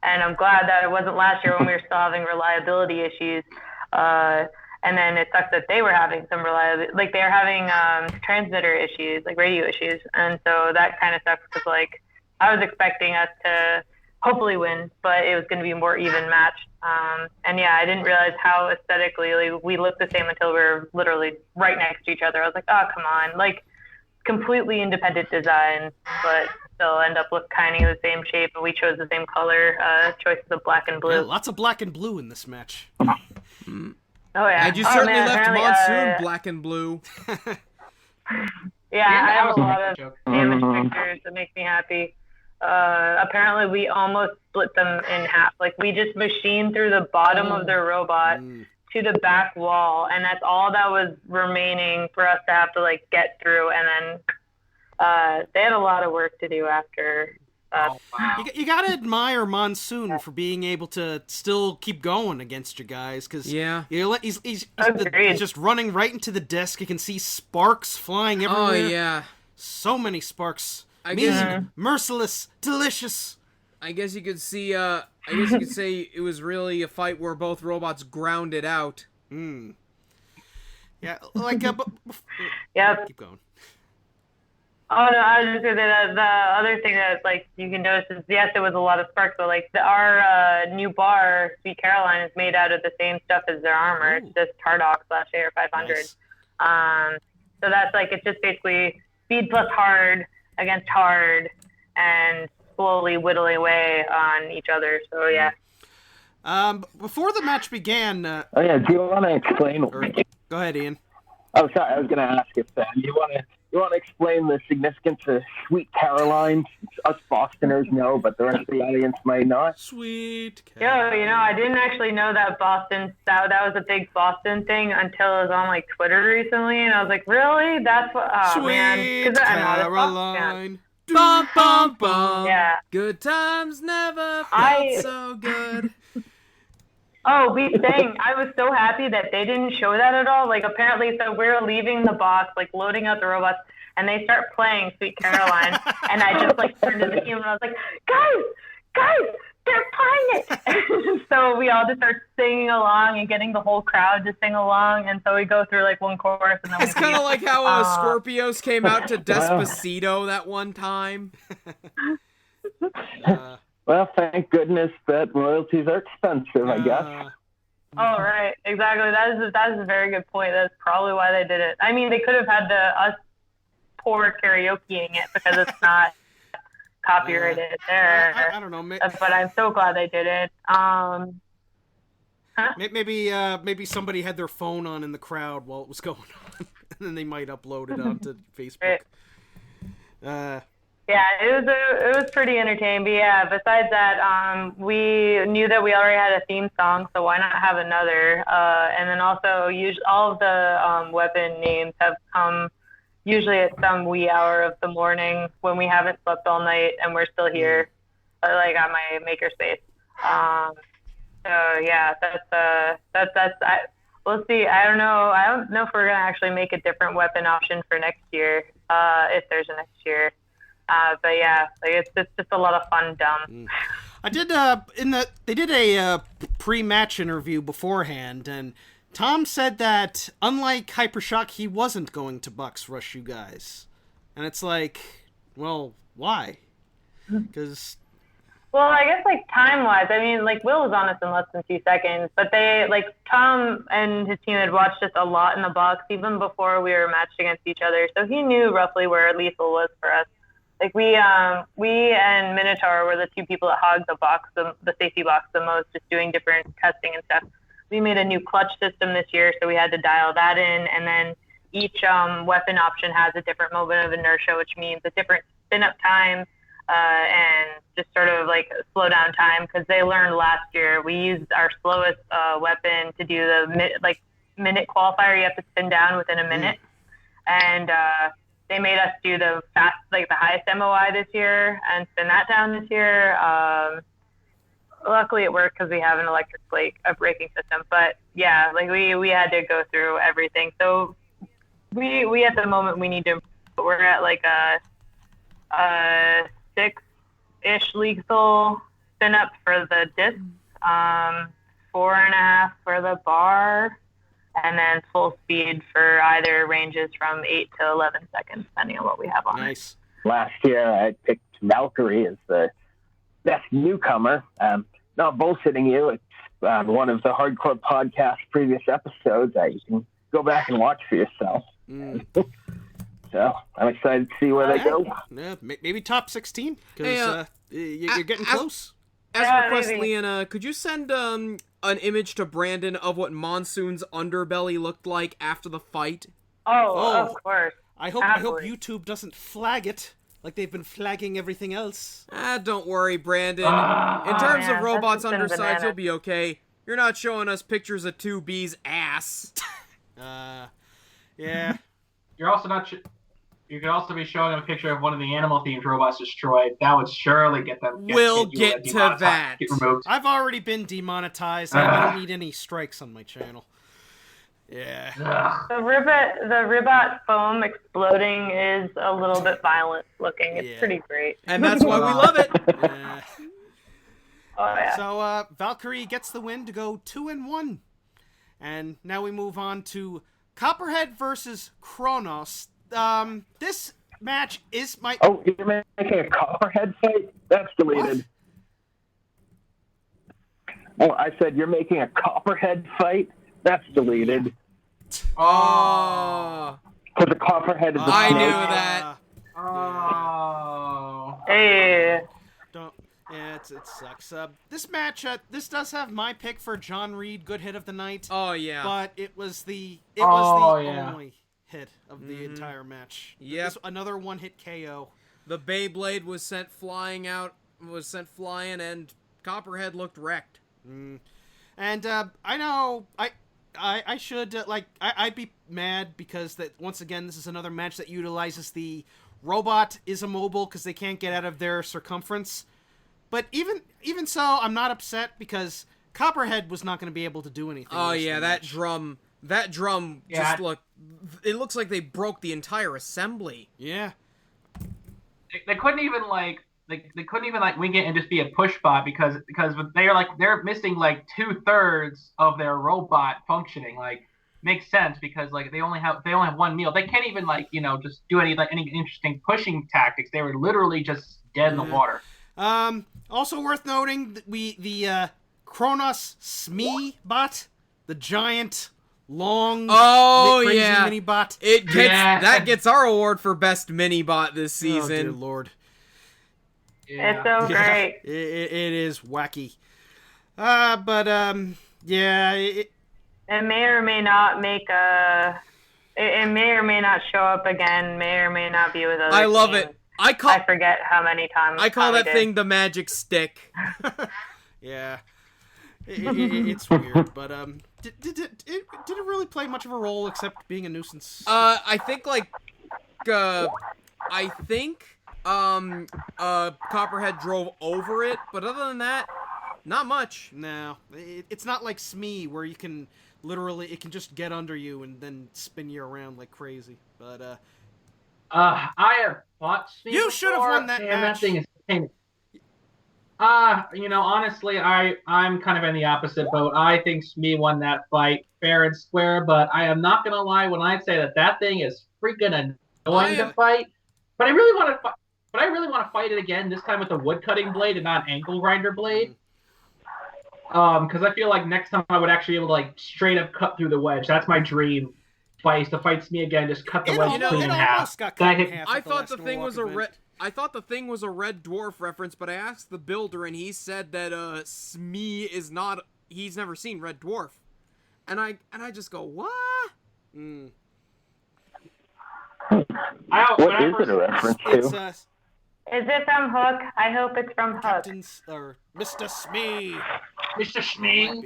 and I'm glad that it wasn't last year when we were still having reliability issues. And then it sucks that they were having some reliability, like they were having transmitter issues, like radio issues, and so that kind of sucks because like I was expecting us to hopefully win, but it was going to be a more even match. And yeah, I didn't realize how aesthetically we looked the same until we were literally right next to each other. I was like, oh, come on. Like, completely independent design, but still end up look kind of the same shape, and we chose the same color, choices of black and blue. Yeah, lots of black and blue in this match. Oh, yeah. And you certainly man, left Monsoon black and blue. Yeah, I have a lot of joke. damage pictures that make me happy. Apparently we almost split them in half. Like we just machined through the bottom of their robot to the back wall, and that's all that was remaining for us to have to like get through. And then they had a lot of work to do after. Wow. You gotta admire Monsoon for being able to still keep going against your guys, because he's just running right into the desk. You can see sparks flying everywhere. Oh yeah, so many sparks. Merciless, delicious. I guess you could see. I guess you could say it was really a fight where both robots grounded out. Yeah, like Yep. Keep going. Oh no, I was just gonna say that the other thing that like you can notice is yes, there was a lot of sparks, but like our new bar, Sweet Caroline, is made out of the same stuff as their armor. It's just Tardox / AR500. Nice. So that's like it's just basically speed plus hard against hard, and slowly whittling away on each other. So yeah. Before the match began. Do you want to explain? Go ahead, Ian. Oh, sorry. I was going to ask if you want to explain the significance of Sweet Caroline. Us Bostoners know, but the rest of the audience might not. Sweet Caroline. Yo, I didn't actually know that that was a big Boston thing until it was on like Twitter recently, and I was like, really? That's what? Oh Sweet man, because I'm not a Boston Caroline. Bum, bum, bum. Yeah. Good times never felt I- so good. Oh, we sang. I was so happy that they didn't show that at all. Like, apparently, so we're leaving the box, like, loading out the robots, and they start playing Sweet Caroline, and I just, like, turned to the team, and I was like, guys, they're playing it! So we all just start singing along and getting the whole crowd to sing along, and so we go through, like, one chorus, and then It's kind of like how Scorpios came out to Despacito that one time. Well, thank goodness that royalties are expensive, I guess. Oh, right. Exactly. That is a very good point. That's probably why they did it. I mean, they could have had us poor karaokeing it because it's not copyrighted there. I don't know. But I'm so glad they did it. Maybe somebody had their phone on in the crowd while it was going on, and then they might upload it onto Facebook. Yeah, it was pretty entertaining. But yeah, besides that, we knew that we already had a theme song, so why not have another? And then also, all of the weapon names have come usually at some wee hour of the morning when we haven't slept all night and we're still here, like on my makerspace. So yeah, we'll see. I don't know if we're gonna actually make a different weapon option for next year, if there's a next year. But yeah, like it's just a lot of fun dumb. I did they did a pre-match interview beforehand, and Tom said that unlike Hypershock, he wasn't going to Bucks rush you guys, and it's like, well, why? Because well, I guess like time-wise, I mean, like Will was on us in less than 2 seconds, but Tom and his team had watched us a lot in the box even before we were matched against each other, so he knew roughly where lethal was for us. Like we and Minotaur were the two people that hogged the box, the safety box the most, just doing different testing and stuff. We made a new clutch system this year, so we had to dial that in, and then each weapon option has a different moment of inertia, which means a different spin-up time and just sort of like slow down time, because they learned last year we used our slowest weapon to do the minute qualifier. You have to spin down within a minute, and they made us do the fast, like the highest MOI this year and spin that down this year. Luckily it worked because we have an electric braking system. But yeah, like we had to go through everything. So we at the moment we need to, we're at like a 6-ish lethal spin up for the disc, 4.5 for the bar, and then full speed for either ranges from 8 to 11 seconds, depending on what we have on it. nice. Last year, I picked Valkyrie as the best newcomer. Not bullshitting you. It's one of the Hardcore Podcast previous episodes that you can go back and watch for yourself. So I'm excited to see where they go. Yeah, maybe top 16, because you're getting close. As Yeah, request, maybe. Leanne, could you send an image to Brandon of what Monsoon's underbelly looked like after the fight? Oh, of course. I hope Absolutely. YouTube doesn't flag it like they've been flagging everything else. Don't worry, Brandon. In terms man, of robots' that's just been undersides, bananas. you'll be okay. You're not showing us pictures of 2B's ass. Yeah. You're also not. You could also be showing them a picture of one of the animal-themed robots destroyed. That would surely get them. We'll you get to demonetized, that. Get removed. I've already been demonetized. I don't need any strikes on my channel. Yeah. Ugh. The Ribot foam exploding is a little bit violent looking. It's Yeah. pretty great. And that's why we love it. Yeah. Oh yeah. So Valkyrie gets the win to go 2-1, and now we move on to Copperhead versus Kronos. This match is my. Oh, you're making a Copperhead fight? That's deleted. Oh, I said you're making a Copperhead fight? That's deleted. Oh. Because the Copperhead is a I snake. knew that. Oh. Hey. Don't. Yeah, it sucks. This match, this does have my pick for John Reed, good hit of the night. Oh, yeah. But it was the yeah. only hit of the entire match. Yep. This, another one-hit KO. The Beyblade was sent flying, and Copperhead looked wrecked. And I know I should I'd be mad because that once again this is another match that utilizes the Robot is immobile because they can't get out of their circumference. But even so, I'm not upset because Copperhead was not going to be able to do anything. Oh yeah, that drum Yeah. just it looks like they broke the entire assembly. Yeah. They couldn't even they couldn't even wing it and just be a push bot because they're missing 2/3 of their robot functioning. Makes sense because they only have one meal. They can't even just do any interesting pushing tactics. They were literally just dead in the water. Also worth noting that the Kronos Smee bot, the giant long crazy mini bot. That gets our award for best mini bot this season. Oh dear lord. Yeah. It's so great. It is wacky. It may or may not it may or may not show up again, may or may not be with other I love teams. it. I forget how many times. I call that thing the magic stick. Yeah. It's weird, but did it really play much of a role except being a nuisance? I think Copperhead drove over it, but other than that, not much. No, it's not like Smee where you can it can just get under you and then spin you around like crazy. But I have fought Smee. You should have won that and match. That thing is painful. Honestly, I'm kind of in the opposite boat. I think Smee won that fight fair and square, but I am not gonna lie when I say that thing is freaking annoying to fight. But I really want to fight it again. This time with a wood cutting blade and not an angle grinder blade. Because I feel like next time I would actually be able to straight up cut through the wedge. That's my dream. Fight is to fight Smee again, just cut the wedge clean in half. I thought the thing was a Red Dwarf reference, but I asked the builder and he said that Smee is not. He's never seen Red Dwarf, and I just go what? What is it a reference to? Is it from Hook? I hope it's from Hook. Captain's or Mr. Smee. Mr. Smee.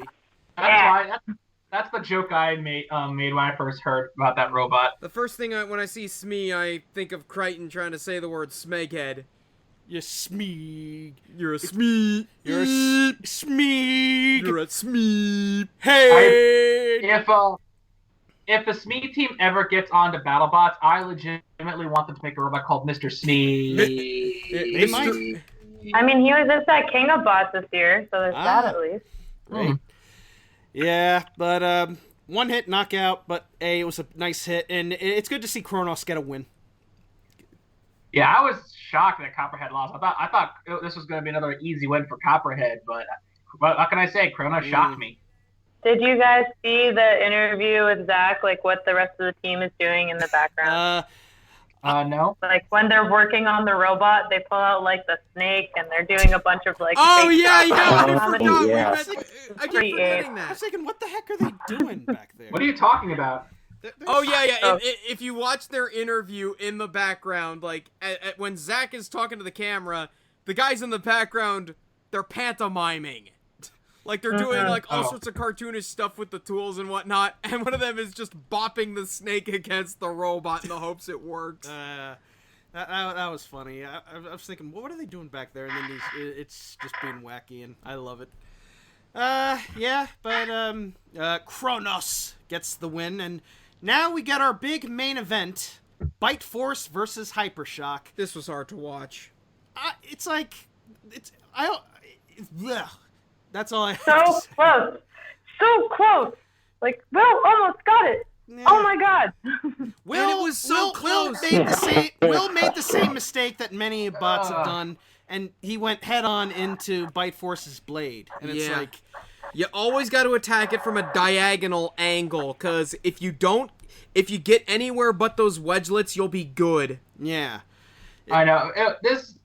That's the joke I made when I first heard about that robot. The first thing when I see Smee, I think of Crichton trying to say the word Smeghead. You're Smee. You're a Smee. You're a Smee. You're a Smee. Hey. If the Smee team ever gets onto BattleBots, I legitimately want them to make a robot called Mr. Smee. They might. I mean, he was just at King of Bots this year, so there's that at least. Right. Yeah, but one hit knockout, but it was a nice hit, and it's good to see Kronos get a win. Yeah, I was shocked that Copperhead lost. I thought this was going to be another easy win for Copperhead, but what can I say? Kronos shocked me. Did you guys see the interview with Zach, what the rest of the team is doing in the background? No. When they're working on the robot, they pull out, the snake, and they're doing a bunch of, Oh, fake yeah, stuff. I forgot. Yeah. I keep forgetting that. I was thinking, what the heck are they doing back there? What are you talking about? Oh, yeah. If you watch their interview in the background, when Zach is talking to the camera, the guys in the background, they're pantomiming. They're doing, all sorts of cartoonish stuff with the tools and whatnot, and one of them is just bopping the snake against the robot in the hopes it works. That was funny. I was thinking, what are they doing back there? And then it's just being wacky, and I love it. Kronos gets the win, and now we get our big main event, Bite Force versus Hypershock. This was hard to watch. That's all I have So to say. close. So close. Will almost got it. Yeah. Oh my god. It was so close. Will made the same mistake that many bots have done, and he went head on into Bite Force's blade. And it's you always got to attack it from a diagonal angle, because if you get anywhere but those wedgelets, you'll be good. Yeah. I know. This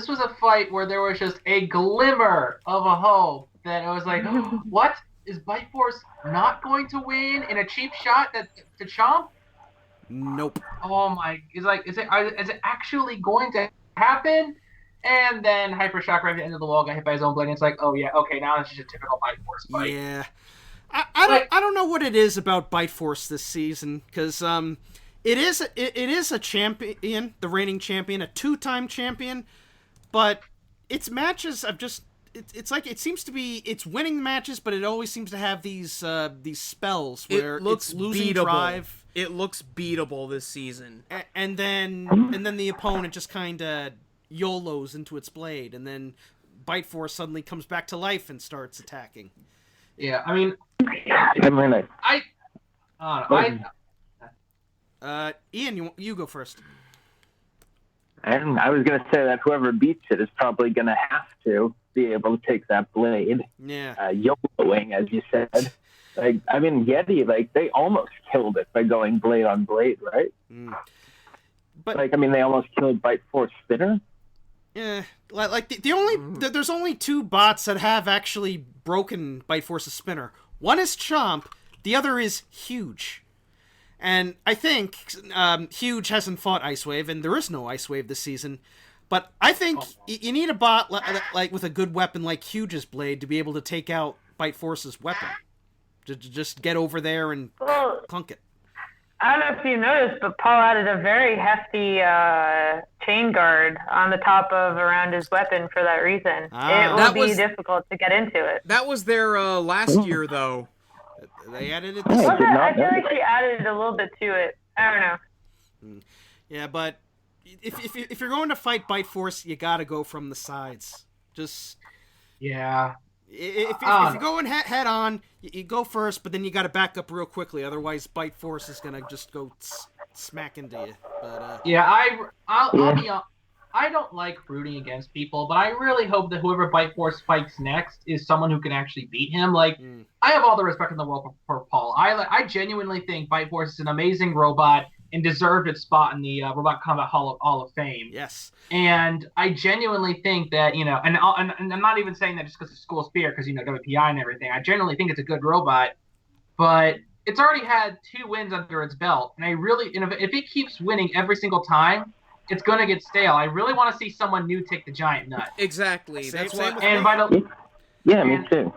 was a fight where there was just a glimmer of a hope that I was like, what? Is Bite Force not going to win in a cheap shot to Chomp? Nope. Oh my! Is it actually going to happen? And then Hypershock right at the end of the wall got hit by his own blade. And it's like, oh yeah, okay, now it's just a typical Bite Force fight. Yeah. I don't know what it is about Bite Force this season, because It is a champion, the reigning champion, a 2-time champion, but its matches have just it's like it seems to be it's winning matches, but it always seems to have these spells where it's losing drive. It looks beatable this season, and then the opponent just kind of YOLOs into its blade, and then Bite Force suddenly comes back to life and starts attacking. Yeah, I mean, Ian, you go first. And I was going to say that whoever beats it is probably going to have to be able to take that blade. Yeah. YOLOing, as you said. Yeti, they almost killed it by going blade on blade, right? But they almost killed Bite Force Spinner. Yeah, there's only 2 bots that have actually broken Bite Force's spinner. One is Chomp, the other is Huge. And I think Huge hasn't fought Ice Wave, and there is no Ice Wave this season. But I think you need a bot with a good weapon like Huge's blade to be able to take out Bite Force's weapon. To just get over there and clunk it. I don't know if you noticed, but Paul added a very hefty chain guard on the top of around his weapon for that reason. It will be difficult to get into it. That was their last year, though. They added it. I feel like she added a little bit to it. I don't know. Yeah, but if you're going to fight Bite Force, you gotta go from the sides. Just yeah. If you're going head on, you go first, but then you got to back up real quickly. Otherwise, Bite Force is gonna just go smack into you. But I'll be honest. I don't like rooting against people, but I really hope that whoever Bite Force fights next is someone who can actually beat him. I have all the respect in the world for Paul. I genuinely think Bite Force is an amazing robot and deserved its spot in the Robot Combat Hall of Fame. Yes. And I genuinely think that, and I'm not even saying that just because it's School Spear, because, WPI and everything. I genuinely think it's a good robot, but it's already had 2 wins under its belt. And if it keeps winning every single time, it's going to get stale. I really want to see someone new take the giant nut. Exactly. That's why. Me too.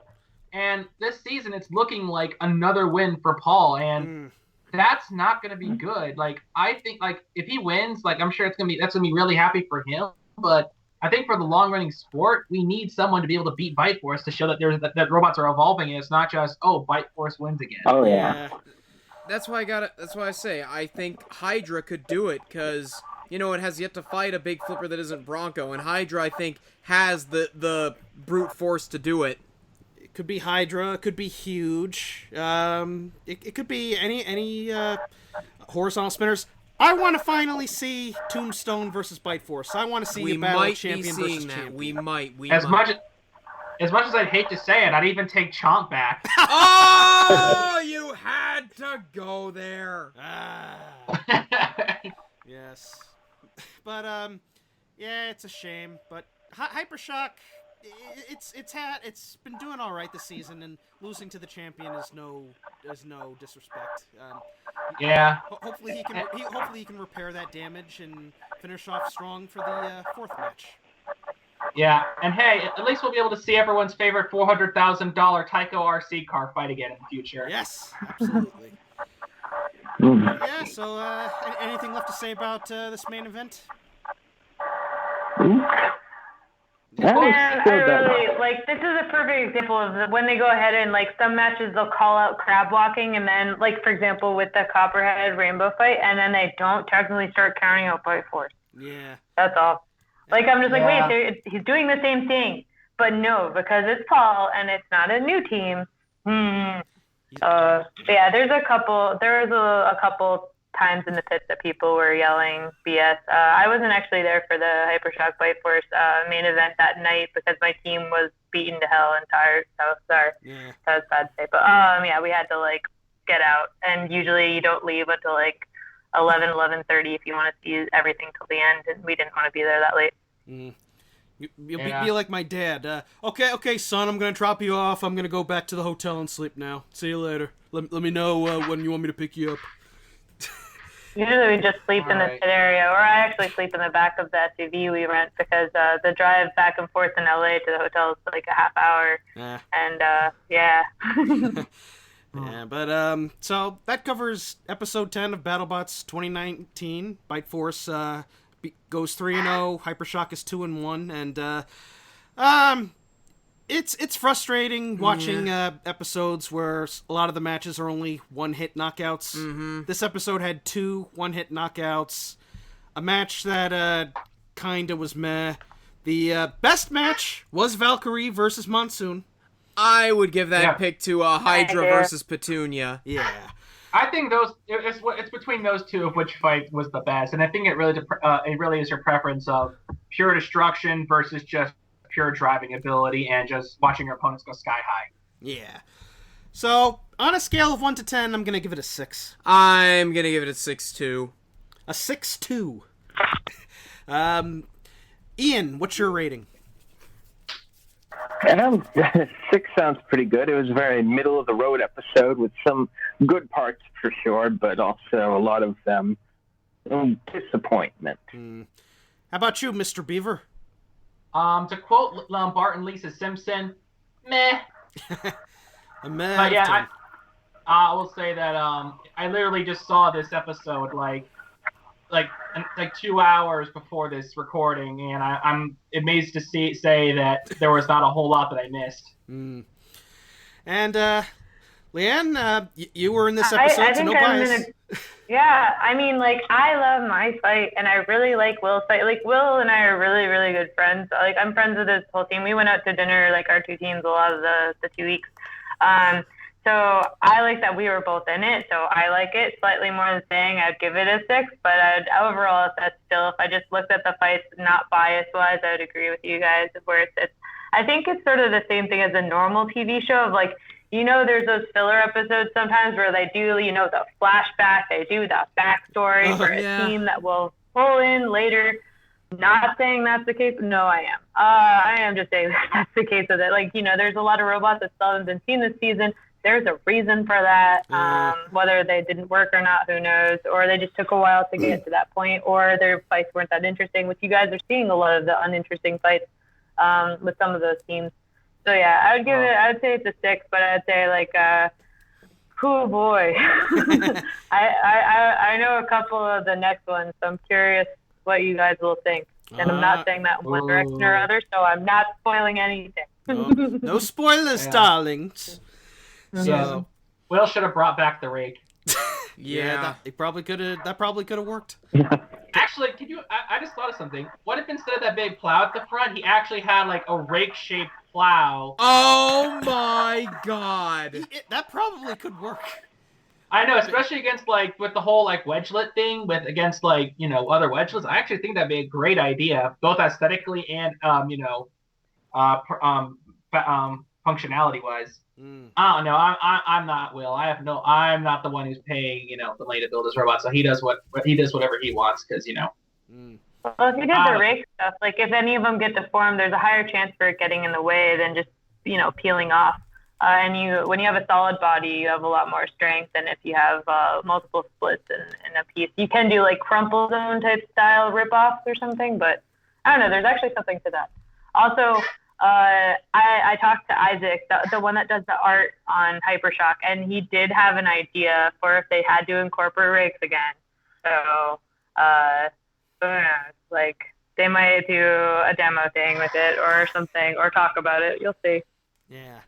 And this season, it's looking like another win for Paul, and that's not going to be good. I think, if he wins, I'm sure that's going to be really happy for him. But I think for the long-running sport, we need someone to be able to beat Bite Force to show that that robots are evolving, and it's not just Bite Force wins again. Oh yeah. That's why I say I think Hydra could do it, because it has yet to fight a big flipper that isn't Bronco, and Hydra, I think, has the brute force to do it. It could be Hydra, it could be Huge, it could be any horizontal spinners. I want to finally see Tombstone versus Bite Force. I want to see a battle of champion versus champion. We might. As much as I'd hate to say it, I'd even take Chomp back. Oh, you had to go there. Yes. But it's a shame. But Hypershock, it's been doing all right this season, and losing to the champion is no disrespect. Yeah. Hopefully he can repair that damage and finish off strong for the 4th match. Yeah, and hey, at least we'll be able to see everyone's favorite $400,000 Tyco RC car fight again in the future. Yes, absolutely. Yeah, so anything left to say about this main event? Man, I really, this is a perfect example of when they go ahead and, some matches they'll call out crab walking, and then, for example, with the Copperhead Rainbow fight, and then they don't technically start counting out Bite Force. Yeah. That's all. I'm just wait, he's doing the same thing. But no, because it's Paul, and it's not a new team. Yeah, there was a couple times in the pits that people were yelling BS. I wasn't actually there for the Hypershock Bite Force main event that night because my team was beaten to hell and tired. So sorry. Yeah. That was bad to say. But we had to get out, and usually you don't leave until 11:30 if you want to see everything till the end, and we didn't want to be there that late. You'll be like my dad. Okay, son, I'm gonna drop you off. I'm gonna go back to the hotel and sleep now. See you later. Let me know when you want me to pick you up. Usually we just sleep in the pit area, or I actually sleep in the back of the SUV we rent because the drive back and forth in LA to the hotel is a half hour. And yeah. Yeah, but so that covers episode 10 of BattleBots 2019. Bite Force goes 3-0. Hypershock is 2-1, and it's frustrating watching episodes where a lot of the matches are only one-hit knockouts. Mm-hmm. This episode had 2 one-hit knockouts. A match that kinda was meh. The best match was Valkyrie versus Monsoon. I would give that pick to Hydra versus Petunia. Yeah. I think it's between those two of which fight was the best, and I think it really is your preference of pure destruction versus just pure driving ability and just watching your opponents go sky high. Yeah. So on a scale of 1 to 10, I'm gonna give it a 6. I'm gonna give it a 6-2. A 6-2. Ian, what's your rating? 6 sounds pretty good. It was a very middle of the road episode with some good parts for sure, but also a lot of disappointment. How about you, Mr. Beaver? To quote Bart and Lisa Simpson, meh. A meh. But yeah, I will say that I literally just saw this episode like 2 hours before this recording, and I'm amazed to say that there was not a whole lot that I missed. And Leanne, you were in this episode, so no bias. Yeah, I mean, like, I love my fight, and I really like Will's fight. Like, Will and I are really, really good friends. Like, I'm friends with his whole team. We went out to dinner, like, our two teams, a lot of the 2 weeks. So I like that we were both in it, so I like it slightly more than saying I'd give it a 6, but overall, if I just looked at the fights, not bias-wise, I would agree with you guys where it sits. I think it's sort of the same thing as a normal TV show of, like, there's those filler episodes sometimes where they do, the flashback, they do the backstory for a team that will pull in later. Not saying that's the case. No, I am. I am just saying that's the case with it. Like, there's a lot of robots that still haven't been seen this season. There's a reason for that. Whether they didn't work or not, who knows? Or they just took a while to get to that point, or their fights weren't that interesting, which you guys are seeing a lot of the uninteresting fights with some of those teams. So yeah, I would say it's a 6, but I'd say like, oh boy. I know a couple of the next ones, so I'm curious what you guys will think. And I'm not saying that in one direction or other, so I'm not spoiling anything. No spoilers, darlings. So Will should have brought back the rake. That probably could have worked. Actually, I just thought of something. What if instead of that big plow at the front, he actually had like a rake-shaped plow? Oh my god. That probably could work. I know, especially against with the whole wedgelet thing against other wedgelets. I actually think that'd be a great idea, both aesthetically and functionality wise. I don't know. I'm not Will. I'm not the one who's paying the Lane to build his robot, so he does whatever he wants because Well, if you did the rake stuff, like if any of them get deformed, there's a higher chance for it getting in the way than just peeling off. And when you have a solid body, you have a lot more strength than if you have multiple splits in a piece. You can do like crumple zone type style rip-offs or something, but I don't know. There's actually something to that. Also, I talked to Isaac, the one that does the art on Hypershock, and he did have an idea for if they had to incorporate rakes again. So, like they might do a demo thing with it or something, or talk about it. You'll see. Yeah.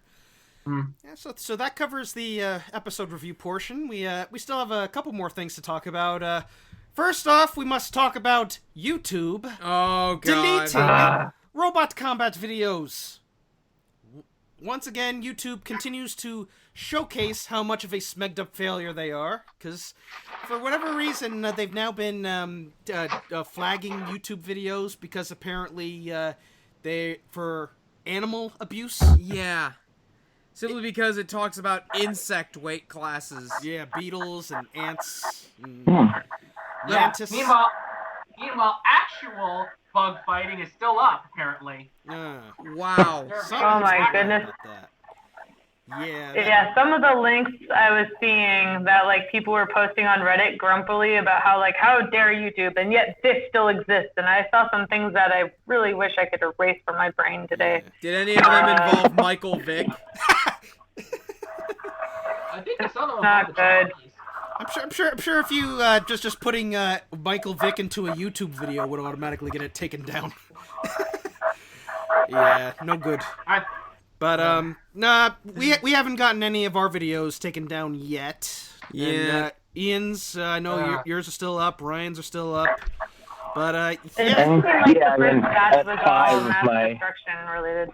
Yeah, so that covers the episode review portion. We still have a couple more things to talk about. First off, we must talk about YouTube. Oh god. Deleting robot combat videos. Once again, YouTube continues to showcase how much of a smegged up failure they are, because for whatever reason they've now been flagging YouTube videos because apparently they for animal abuse. Yeah. Simply because it talks about insect weight classes. Yeah, beetles and ants. Yeah. Meanwhile, actual bug fighting is still up, apparently. Wow. Oh my goodness. Yeah, some of the links I was seeing that people were posting on Reddit grumpily about how dare YouTube, and yet this still exists. And I saw some things that I really wish I could erase from my brain today. Did any of them involve Michael Vick? I think some of them Not good. I'm sure if you just putting Michael Vick into a YouTube video would automatically get it taken down. Yeah, no good. But nah, we haven't gotten any of our videos taken down yet. Yeah. And, Ian's, I know yours are still up. Ryan's are still up. But It yeah. seemed like the Yeah, first batch was all F5 mass my- destruction related.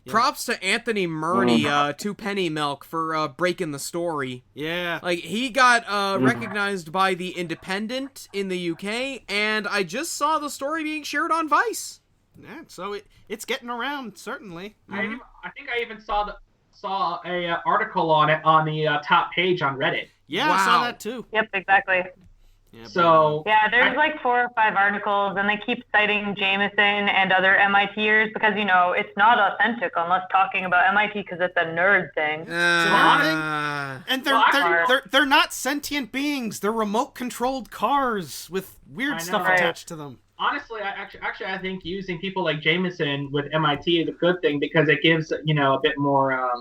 Props to Anthony Murdy, Two Penny Milk, for breaking the story. Yeah. Like, he got recognized by The Independent in the UK, and I just saw the story being shared on Vice. Yeah, so it's getting around, certainly. I think I even saw a article on it on the top page on Reddit. Yeah, I saw Wow. that too. Yep, exactly. Yeah, So Yeah, there's like 4 or 5 articles, and they keep citing Jameson and other MITers because, you know, it's not authentic unless talking about MIT because it's a nerd thing. and Well, they're not sentient beings. They're remote-controlled cars with weird I know, stuff right? attached to them. honestly, I think using people like Jameson with MIT is a good thing because it gives a bit more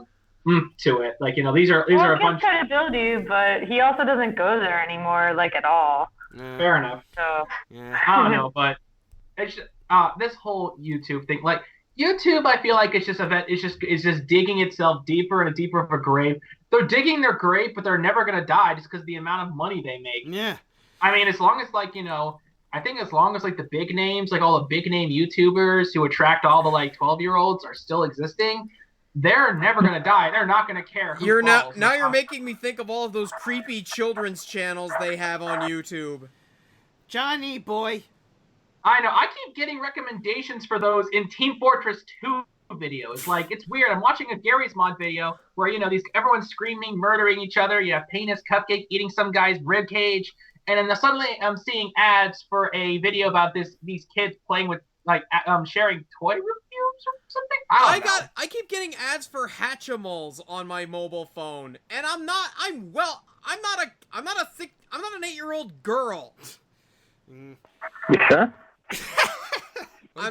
to it. Like these are Well, a it gives bunch. credibility, but he also doesn't go there anymore, like at all. Yeah, Fair enough. So yeah. I don't know, but it's just, this whole YouTube thing. Like YouTube, I feel like it's just digging itself deeper and deeper of a grave. They're digging their grave, but they're never gonna die just because of the amount of money they make. Yeah. I mean, as long as I think as long as like the big names, like all the big name YouTubers who attract all the like 12-year-olds are still existing, they're never gonna die. They're not gonna care. Who You're falls. now you're making me think of all of those creepy children's channels they have on YouTube. Johnny boy. I know. I keep getting recommendations for those in Team Fortress 2 videos. Like, it's weird. I'm watching a Gary's Mod video where, everyone's screaming, murdering each other. You have Penis Cupcake eating some guy's rib cage. And then suddenly I'm seeing ads for a video about these kids playing with, like, sharing toy reviews or something. I don't know. I keep getting ads for Hatchimals on my mobile phone. And I'm not an 8-year-old girl. You sure?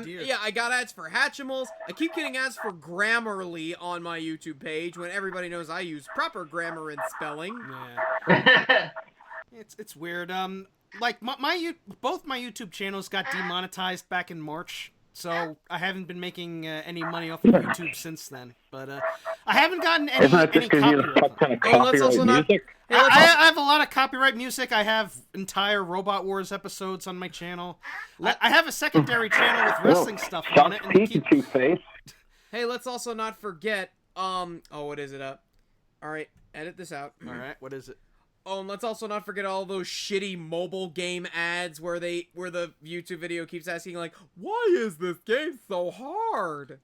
Dear. Yeah, I got ads for Hatchimals. I keep getting ads for Grammarly on my YouTube page when everybody knows I use proper grammar and spelling. Yeah. It's weird. Like both my YouTube channels got demonetized back in March, so I haven't been making any money off of YouTube since then. But I haven't gotten any Isn't that just because you copyright. have fuck ton of Oh, let's also copyright not- music? I have a lot of copyright music. I have entire Robot Wars episodes on my channel. I have a secondary channel with wrestling stuff on it. And Pikachu face. Hey, let's also not forget, what is it up? Alright, edit this out. all right, what is it? Oh, and let's also not forget all those shitty mobile game ads where the YouTube video keeps asking, like, why is this game so hard?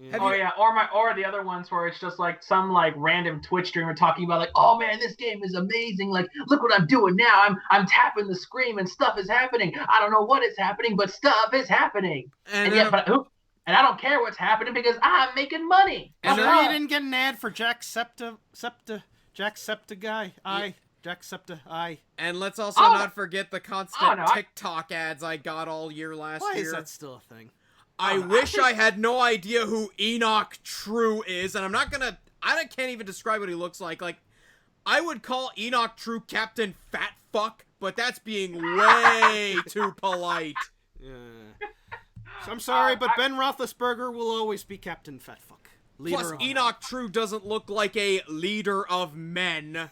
Yeah. Or the other ones where it's just like some like random Twitch streamer talking about like, oh man, this game is amazing. Like, look what I'm doing now. I'm tapping the screen and stuff is happening. I don't know what is happening, but stuff is happening. And I don't care what's happening because I'm making money. I'm sure you didn't get an ad for Jacksepticeye. And let's also not forget the constant TikTok ads I got all year last Why year. is that still a thing? I wish I had no idea who Enoch True is, and I can't even describe what he looks like. Like, I would call Enoch True Captain Fat Fuck, but that's being way too polite. Yeah. So I'm sorry, but Ben Roethlisberger will always be Captain Fat Fuck. Plus, Enoch True doesn't look like a leader of men.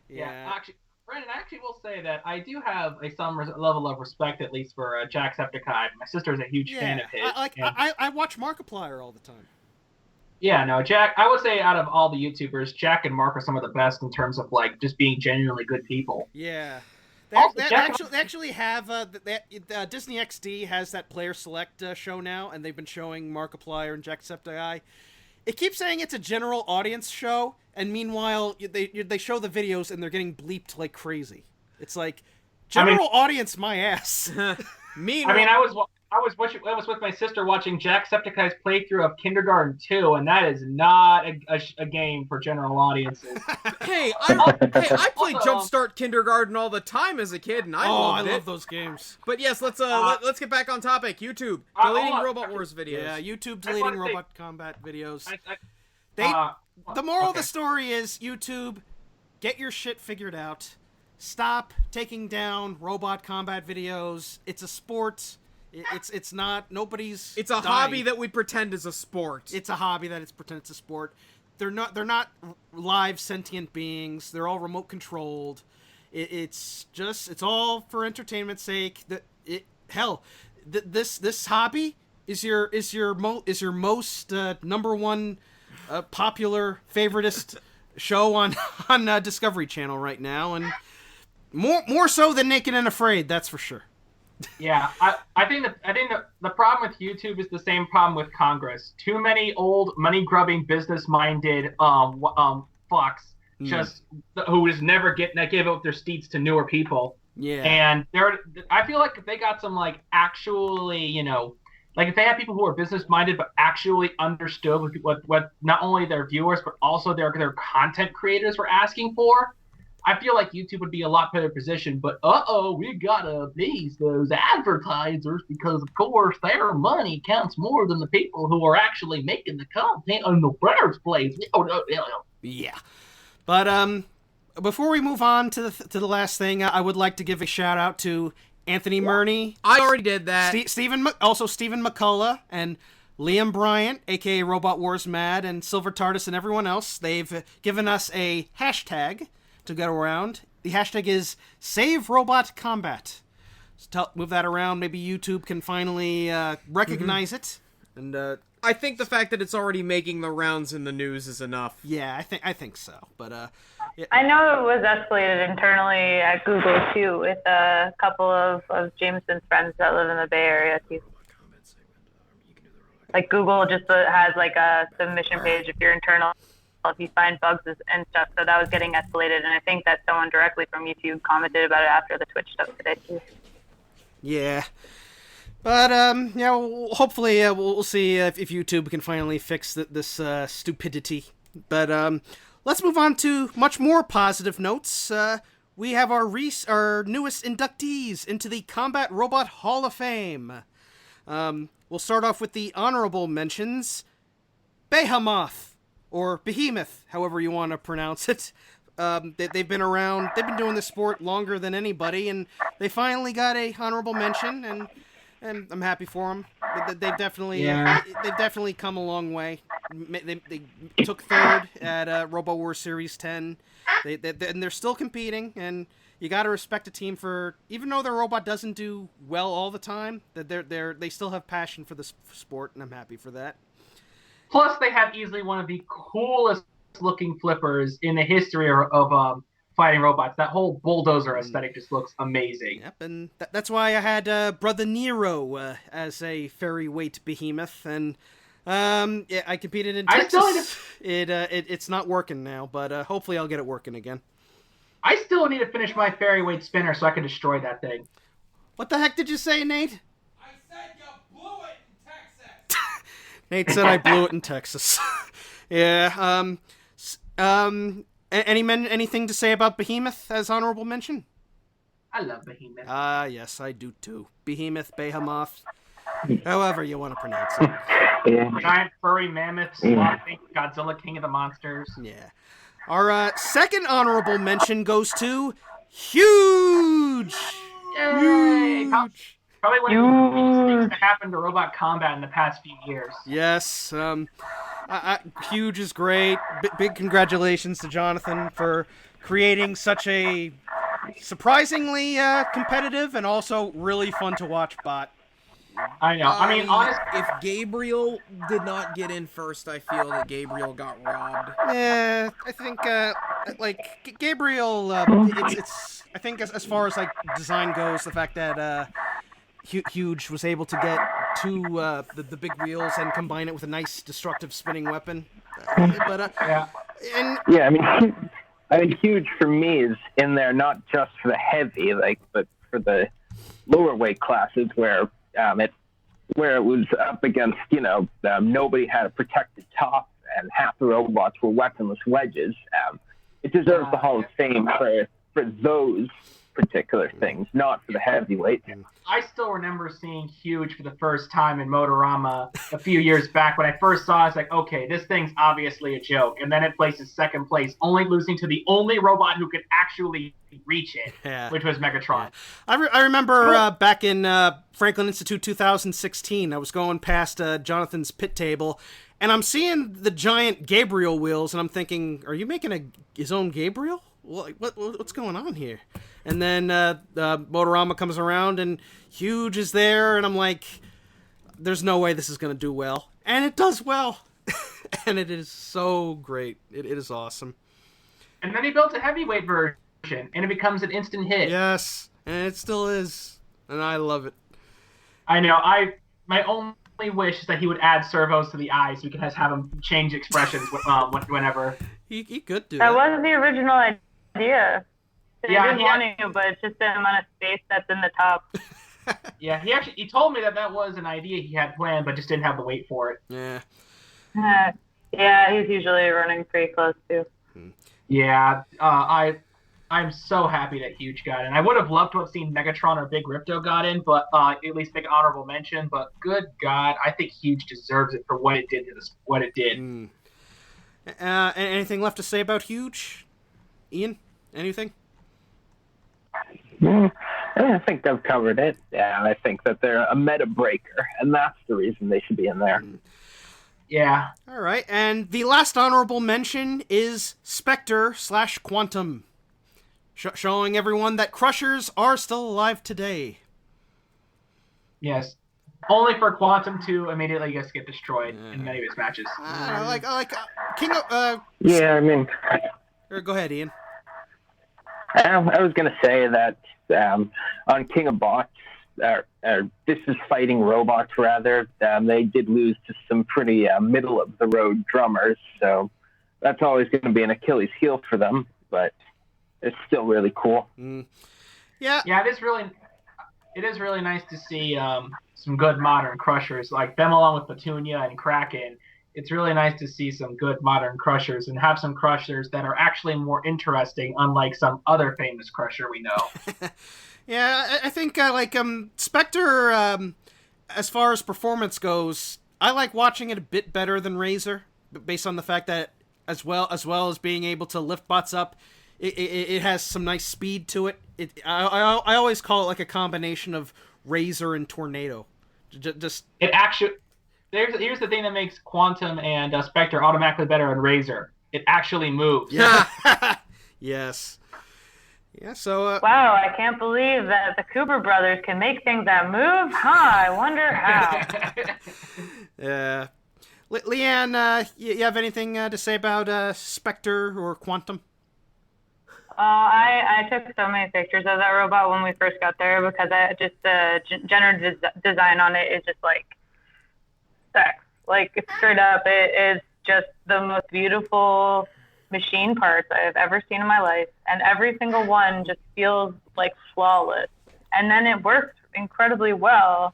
Yeah. Actually, Brandon, I actually will say that I do have some level of respect, at least for Jacksepticeye. My sister is a huge fan of his. I watch Markiplier all the time. Yeah, no, Jack. I would say out of all the YouTubers, Jack and Mark are some of the best in terms of like just being genuinely good people. Yeah. Also, They Jack- actually have Disney XD has that player select show now, and they've been showing Markiplier and Jacksepticeye. It keeps saying it's a general audience show, and meanwhile they show the videos and they're getting bleeped like crazy. It's like general audience, my ass. Meanwhile, I mean, I was with my sister watching Jacksepticeye's playthrough of Kindergarten 2, and that is not a game for general audiences. Hey, I played Also, Jumpstart Kindergarten all the time as a kid, and I loved it. love those games. But yes, let's get back on topic. YouTube deleting Robot Wars videos. Yeah, YouTube I deleting wanna say- Robot Combat videos. the moral of the story is, YouTube, get your shit figured out. Stop taking down robot combat videos. It's a sport. It's not, nobody's It's a hobby that we pretend is a sport. It's a hobby that it's pretend it's a sport. They're not live sentient beings. They're all remote controlled. It's all for entertainment's sake. This hobby is your most number one popular favoritist show on Discovery Channel right now, and more so than Naked and Afraid, that's for sure. Yeah, I think the problem with YouTube is the same problem with Congress. Too many old money-grubbing, business-minded fucks who just never give up their seats to newer people. Yeah, and I feel like if they got some actually if they have people who are business-minded but actually understood what not only their viewers but also their content creators were asking for, I feel like YouTube would be a lot better positioned. But we gotta appease those advertisers because, of course, their money counts more than the people who are actually making the content in the first place. Yeah, but before we move on to the last thing, I would like to give a shout out to Anthony Murney. I already did that. Stephen McCullough and Liam Bryant, aka Robot Wars Mad, and Silver TARDIS and everyone else. They've given us a hashtag to go around. The hashtag is Save Robot Combat. So move that around. Maybe YouTube can finally recognize it. And I think the fact that it's already making the rounds in the news is enough. Yeah, I think so. But I know it was escalated internally at Google too, with a couple of Jameson's friends that live in the Bay Area too. Like Google just has a submission page if you're internal, if you find bugs and stuff. So that was getting escalated, and I think that someone directly from YouTube commented about it after the Twitch stuff today too. Yeah. But, hopefully we'll see if YouTube can finally fix this stupidity. But let's move on to much more positive notes. We have our newest inductees into the Combat Robot Hall of Fame. We'll start off with the honorable mentions. Behemoth, or Behemoth, however you want to pronounce it. They've been around, they've been doing this sport longer than anybody, and they finally got a honorable mention, and I'm happy for them. They've definitely come a long way. They took third at Robo War Series 10. And they're still competing, and you got to respect a team for, even though their robot doesn't do well all the time, that they still have passion for the sport, and I'm happy for that. Plus, they have easily one of the coolest looking flippers in the history of fighting robots. That whole bulldozer aesthetic just looks amazing. Yep, and that's why I had Brother Nero as a ferryweight behemoth, and I competed in Texas. It's not working now, but hopefully I'll get it working again. I still need to finish my ferryweight spinner so I can destroy that thing. What the heck did you say, Nate? I said you blew it in Texas. Nate said I blew it in Texas. Yeah. Anything to say about Behemoth as honorable mention? I love Behemoth. Yes, I do too. Behemoth, Behemoth, however you want to pronounce it. Yeah. Giant furry mammoth, slothing, Godzilla, King of the Monsters. Yeah. Our second honorable mention goes to Huge. Yay! Probably one of the coolest things that happened to robot combat in the past few years. Yes. Huge is great. Big congratulations to Jonathan for creating such a surprisingly competitive and also really fun to watch bot. I know. I mean, honestly, if Gabriel did not get in first, I feel that Gabriel got robbed. Yeah, I think Gabriel. It's. I think as far as design goes, the fact that Huge was able to get the big wheels and combine it with a nice destructive spinning weapon. yeah. And Yeah, I mean, Huge for me is in there not just for the heavy, but for the lower weight classes where it was up against, nobody had a protected top and half the robots were weaponless wedges. It deserves the Hall of Fame for those particular things, not for the heavyweight. I still remember seeing Huge for the first time in Motorama a few years back. When I first saw it, I was like, okay, this thing's obviously a joke. And then it places second place, only losing to the only robot who could actually reach it, which was Megatron. Yeah. I remember back in Franklin Institute 2016, I was going past Jonathan's pit table, and I'm seeing the giant Gabriel wheels, and I'm thinking, are you making his own Gabriel? What's going on here? And then Motorama comes around, and Huge is there, and I'm like, there's no way this is going to do well. And it does well. And it is so great. It is awesome. And then he built a heavyweight version, and it becomes an instant hit. Yes, and it still is. And I love it. I know. My only wish is that he would add servos to the eyes so we can just have him change expressions whenever. He could do that. That was the original idea. They Yeah, didn't want to, but it's just the amount of space that's in the top. Yeah, he told me that was an idea he had planned, but just didn't have the weight for it. Yeah. Yeah, he's usually running pretty close too. Yeah, I'm so happy that Huge got in. I would have loved to have seen Megatron or Big Ripto got in, but at least make an honorable mention. But good God, I think Huge deserves it for what it did to this. What it did. Anything left to say about Huge? Ian, anything? I think I've covered it. Yeah, I think that they're a meta breaker, and that's the reason they should be in there. Yeah. All right, and the last honorable mention is Spectre/Quantum, showing everyone that Crushers are still alive today. Yes. Only for Quantum to immediately just get destroyed in many of his matches. I like King of. Yeah, I mean. Go ahead, Ian. I was going to say that on King of Bots, this is Fighting Robots, rather. They did lose to some pretty middle-of-the-road drummers, so that's always going to be an Achilles heel for them, but it's still really cool. Yeah. Yeah, it is really nice to see some good modern Crushers, like them along with Petunia and Kraken. It's really nice to see some good modern Crushers and have some Crushers that are actually more interesting, unlike some other famous Crusher we know. Yeah, I think Spectre, as far as performance goes, I like watching it a bit better than Razor, based on the fact that as well as being able to lift bots up, it has some nice speed to it. I always call it like a combination of Razor and Tornado. It actually. Here's the thing that makes Quantum and Spectre automatically better than Razor. It actually moves. Yeah. Yes. Yeah, so... Wow, I can't believe that the Cooper brothers can make things that move. I wonder how. Yeah. Leanne, you have anything to say about Spectre or Quantum? I took so many pictures of that robot when we first got there because the generative design on it is just like sex. Like, straight up, it is just the most beautiful machine parts I've ever seen in my life, and every single one just feels like flawless. And then it works incredibly well,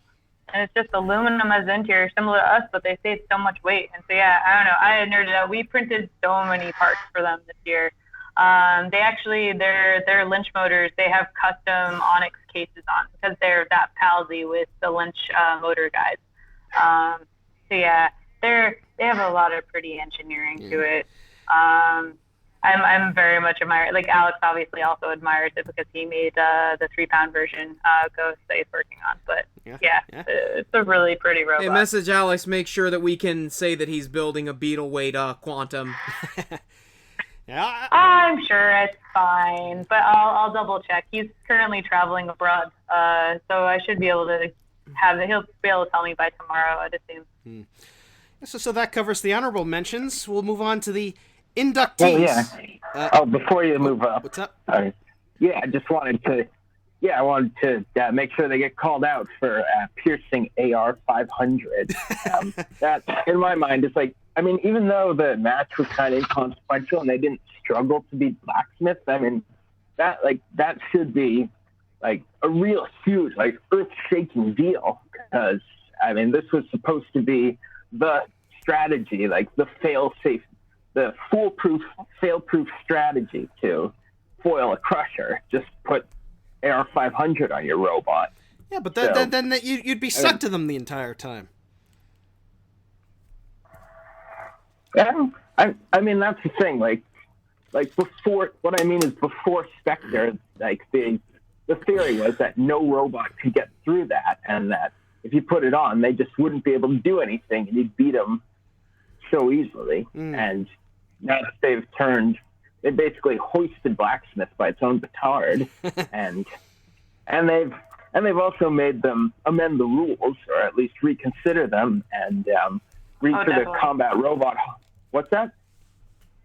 and it's just aluminum as interior, similar to us, but they save so much weight. And so yeah, I don't know, I nerded out. We printed so many parts for them this year. They actually, their Lynch motors, they have custom Onyx cases on because they're that palsy with the Lynch motor guys. So yeah, they have a lot of pretty engineering to it. I'm very much admired. Like, Alex obviously also admires it because he made the 3-pound version Ghost that he's working on. But yeah, it's a really pretty robot. Hey, message Alex, make sure that we can say that he's building a beetle weight Quantum. Yeah, I'm sure it's fine, but I'll double check. He's currently traveling abroad, so I should be able to he'll be able to tell me by tomorrow, I'd assume. So that covers the honorable mentions. We'll move on to the inductees. Oh, yeah. Before you move up. What's up? I just wanted to make sure they get called out for piercing AR 500. That, in my mind, is like, I mean, even though the match was kind of inconsequential and they didn't struggle to beat Blacksmith, I mean, that should be like a real huge, like, earth-shaking deal, because I mean, this was supposed to be the strategy, like the fail-safe, the foolproof, fail-proof strategy to foil a Crusher. Just put AR-500 on your robot. Yeah, but then you'd be stuck to them the entire time. Yeah, I mean that's the thing. Like before, what I mean is before Spectre, like the theory was that no robot could get through that, and that if you put it on, they just wouldn't be able to do anything, and you'd beat them so easily. And now that they basically hoisted Blacksmith by its own petard, and they've also made them amend the rules, or at least reconsider them, and read for the combat robot. What's that?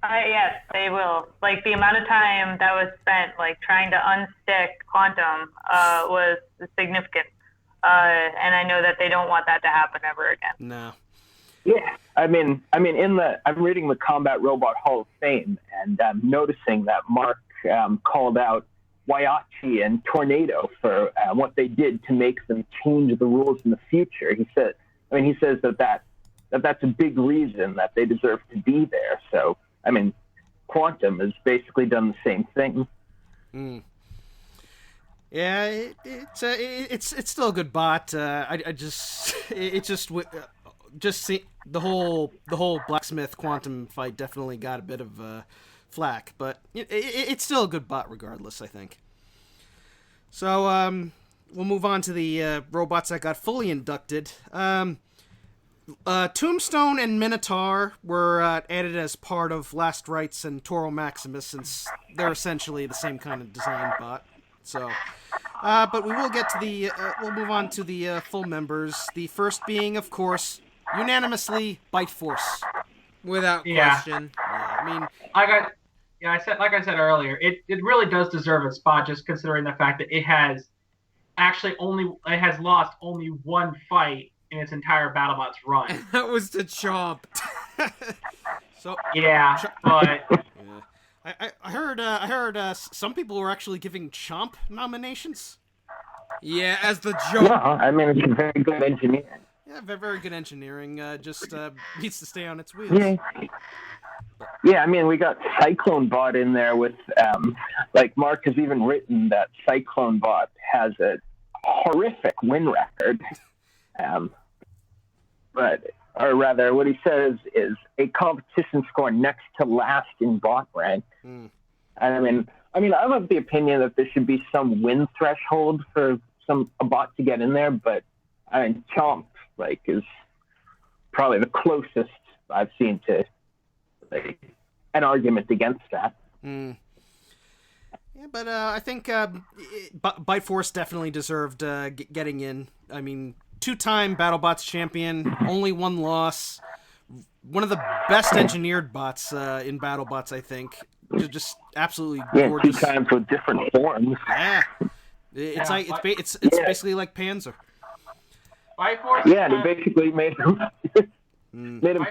Yes, they will. Like, the amount of time that was spent, like, trying to unstick Quantum was significant. And I know that they don't want that to happen ever again. No. Yeah, I mean, I'm reading the Combat Robot Hall of Fame, and I'm noticing that Mark called out Waiachi and Tornado for what they did to make them change the rules in the future. He says that's a big reason that they deserve to be there. So, I mean, Quantum has basically done the same thing. Yeah, it's still a good bot. Just see the whole Blacksmith Quantum fight definitely got a bit of flack, but it's still a good bot regardless, I think. So we'll move on to the robots that got fully inducted. Tombstone and Minotaur were added as part of Last Rites and Toro Maximus, since they're essentially the same kind of design bot. So, but we will get to we'll move on to the full members. The first being, of course, unanimously Bite Force. Without question. Yeah, I mean, like I said earlier, it really does deserve a spot, just considering the fact that it has lost only one fight in its entire BattleBots run. That was to Chomp. So yeah, but I heard some people were actually giving Chomp nominations. Yeah, as the joke. Yeah, I mean, it's a very good engineer. Yeah, very good engineering. Just needs to stay on its wheels. Yeah, I mean, we got Cyclone Bot in there with, like, Mark has even written that Cyclone Bot has a horrific win record. Or rather, what he says is a competition score next to last in bot rank. And I mean, I'm of the opinion that there should be some win threshold for a bot to get in there, but I mean, Chomp is probably the closest I've seen to an argument against that. Yeah, but I think Bite Force definitely deserved getting in. I mean, 2-time BattleBots champion, only one loss. One of the best engineered bots in BattleBots, I think. Just absolutely gorgeous. 2 times with different forms. Yeah, it's basically like Panzer. Bite Force. Yeah, they basically made him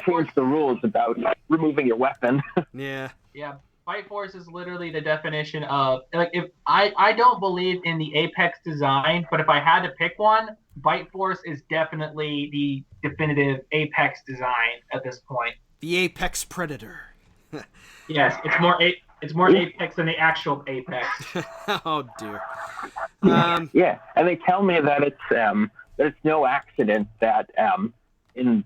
change the rules about removing your weapon. Yeah. Yeah. Bite Force is literally the definition of, like, if I don't believe in the Apex design, but if I had to pick one, Bite Force is definitely the definitive Apex design at this point. The Apex Predator. Yes, it's more Apex than the actual Apex. Oh dear. Yeah, and they tell me that it's no accident that in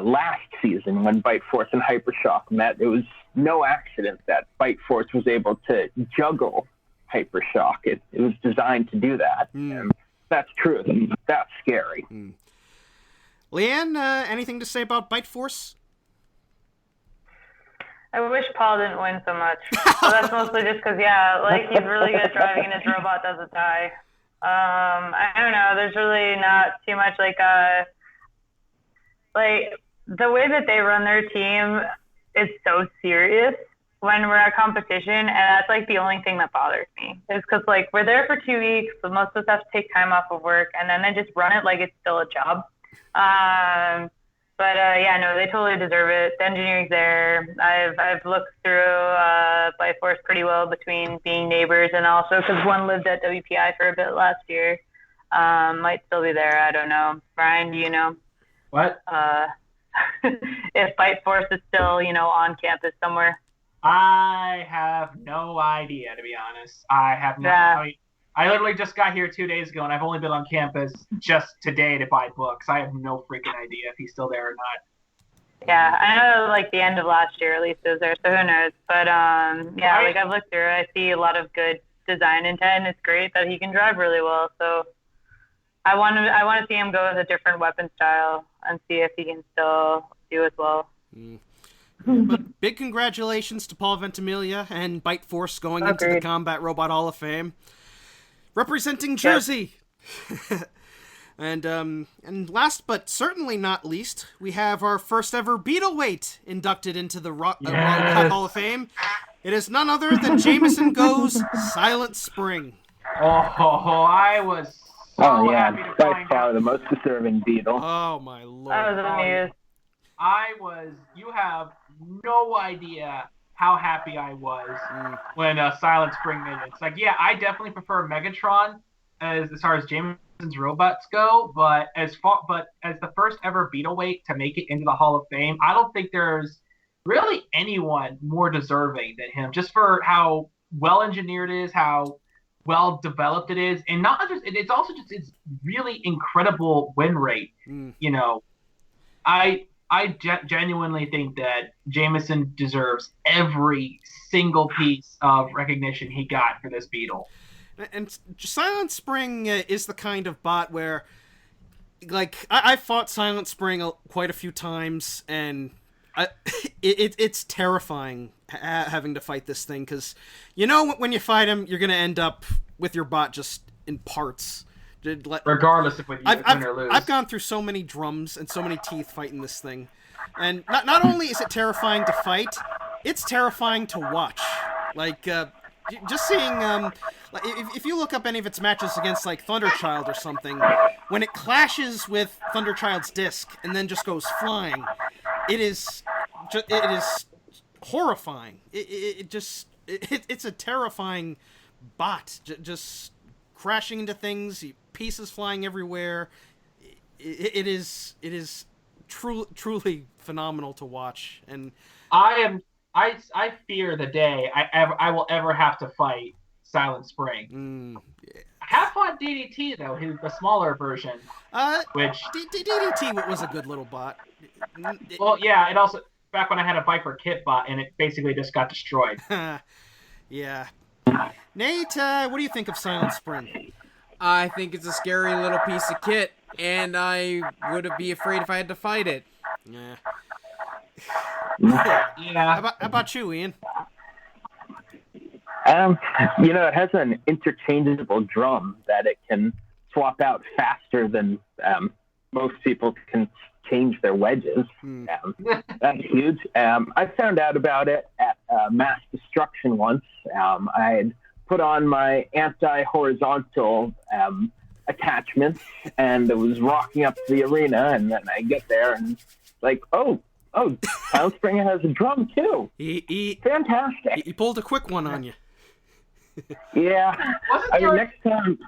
last season when Bite Force and Hypershock met, it was no accident that Bite Force was able to juggle Hypershock. It was designed to do that. And that's true. That's scary. Leanne, anything to say about Bite Force? I wish Paul didn't win so much. So that's mostly just because, he's really good at driving and his robot does a tie. I don't know. There's really not too much, the way that they run their team is so serious when we're at competition, and that's, the only thing that bothers me. Is because, we're there for 2 weeks, so most of us have to take time off of work, and then they just run it like it's still a job. They totally deserve it. The engineering's there. I've looked through Bite Force pretty well between being neighbors and also because one lived at WPI for a bit last year. Might still be there. I don't know. Brian, do you know? What? If Bite Force is still, on campus somewhere. I have no idea, to be honest. I have no. Yeah. I literally just got here 2 days ago, and I've only been on campus just today to buy books. I have no freaking idea if he's still there or not. Yeah, I know, like, the end of last year, at least, it was there, so who knows. But, yeah, like, I've looked through it. I see a lot of good design intent, and it's great that he can drive really well. So I want to see him go with a different weapon style and see if he can still do as well. But big congratulations to Paul Ventimiglia and Bite Force going into the Combat Robot Hall of Fame. Representing Jersey! Yep. And last but certainly not least, we have our first ever Beetleweight inducted into the Rock Hall of Fame. It is none other than Jameson Go's Silent Spring. I was so happy to by find far out. the most deserving beetle. Oh my lord. That was amazing. You have no idea how happy I was when Silent Spring made it. It's like, yeah, I definitely prefer Megatron as far as Jameson's robots go, but as the first ever Beetleweight to make it into the Hall of Fame, I don't think there's really anyone more deserving than him, just for how well engineered it is, how well developed it is, and not just it's also just its really incredible win rate. You know, I genuinely think that Jameson deserves every single piece of recognition he got for this Beetle. And Silent Spring is the kind of bot where, like, I fought Silent Spring quite a few times, and it's terrifying having to fight this thing, because you know when you fight him, you're going to end up with your bot just in parts. Regardless of whether you win or lose. I've gone through so many drums and so many teeth fighting this thing. And not only is it terrifying to fight, it's terrifying to watch. Like, just seeing, like, if you look up any of its matches against, like, Thunderchild or something, when it clashes with Thunderchild's disc and then just goes flying, it is horrifying. It's a terrifying bot, just crashing into things, pieces flying everywhere. It is truly phenomenal to watch, and I fear the day I will ever have to fight Silent Spring. Yeah. I have fought DDT though, the smaller version. Which DDT was a good little bot. Well, yeah, it also back when I had a Viper kit bot, and it basically just got destroyed. Yeah. Nate, what do you think of Silent Spring? I think it's a scary little piece of kit, and I would be afraid if I had to fight it. Yeah. Yeah. How about you, Ian? You know, it has an interchangeable drum that it can swap out faster than most people can change their wedges. That's huge. I found out about it at Mass Destruction once. I had put on my anti-horizontal attachments, and it was rocking up to the arena, and then I get there, and like, oh, Silent Spring has a drum too. Fantastic. He pulled a quick one on you. Yeah. Next time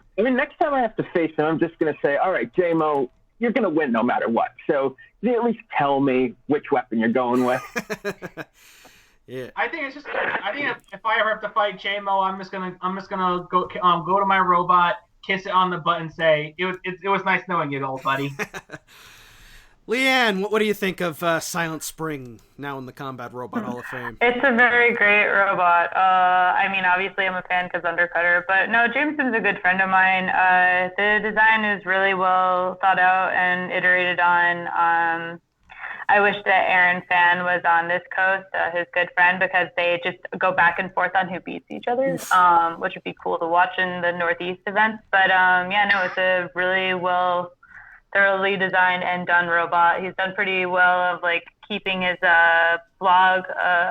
I have to face him, I'm just gonna say, all right, JMO, you're gonna win no matter what. So can you at least tell me which weapon you're going with? Yeah. I think if I ever have to fight JMO, I'm just gonna go to my robot, kiss it on the butt, and say it was nice knowing you, old buddy. Leanne, what do you think of Silent Spring now in the Combat Robot Hall of Fame? It's a very great robot. I mean, obviously I'm a fan because Undercutter, but no, Jameson's a good friend of mine. The design is really well thought out and iterated on. I wish that Aaron Fan was on this coast, his good friend, because they just go back and forth on who beats each other, which would be cool to watch in the Northeast events. But yeah, no, it's a really well thoroughly designed and done robot. He's done pretty well of like keeping his blog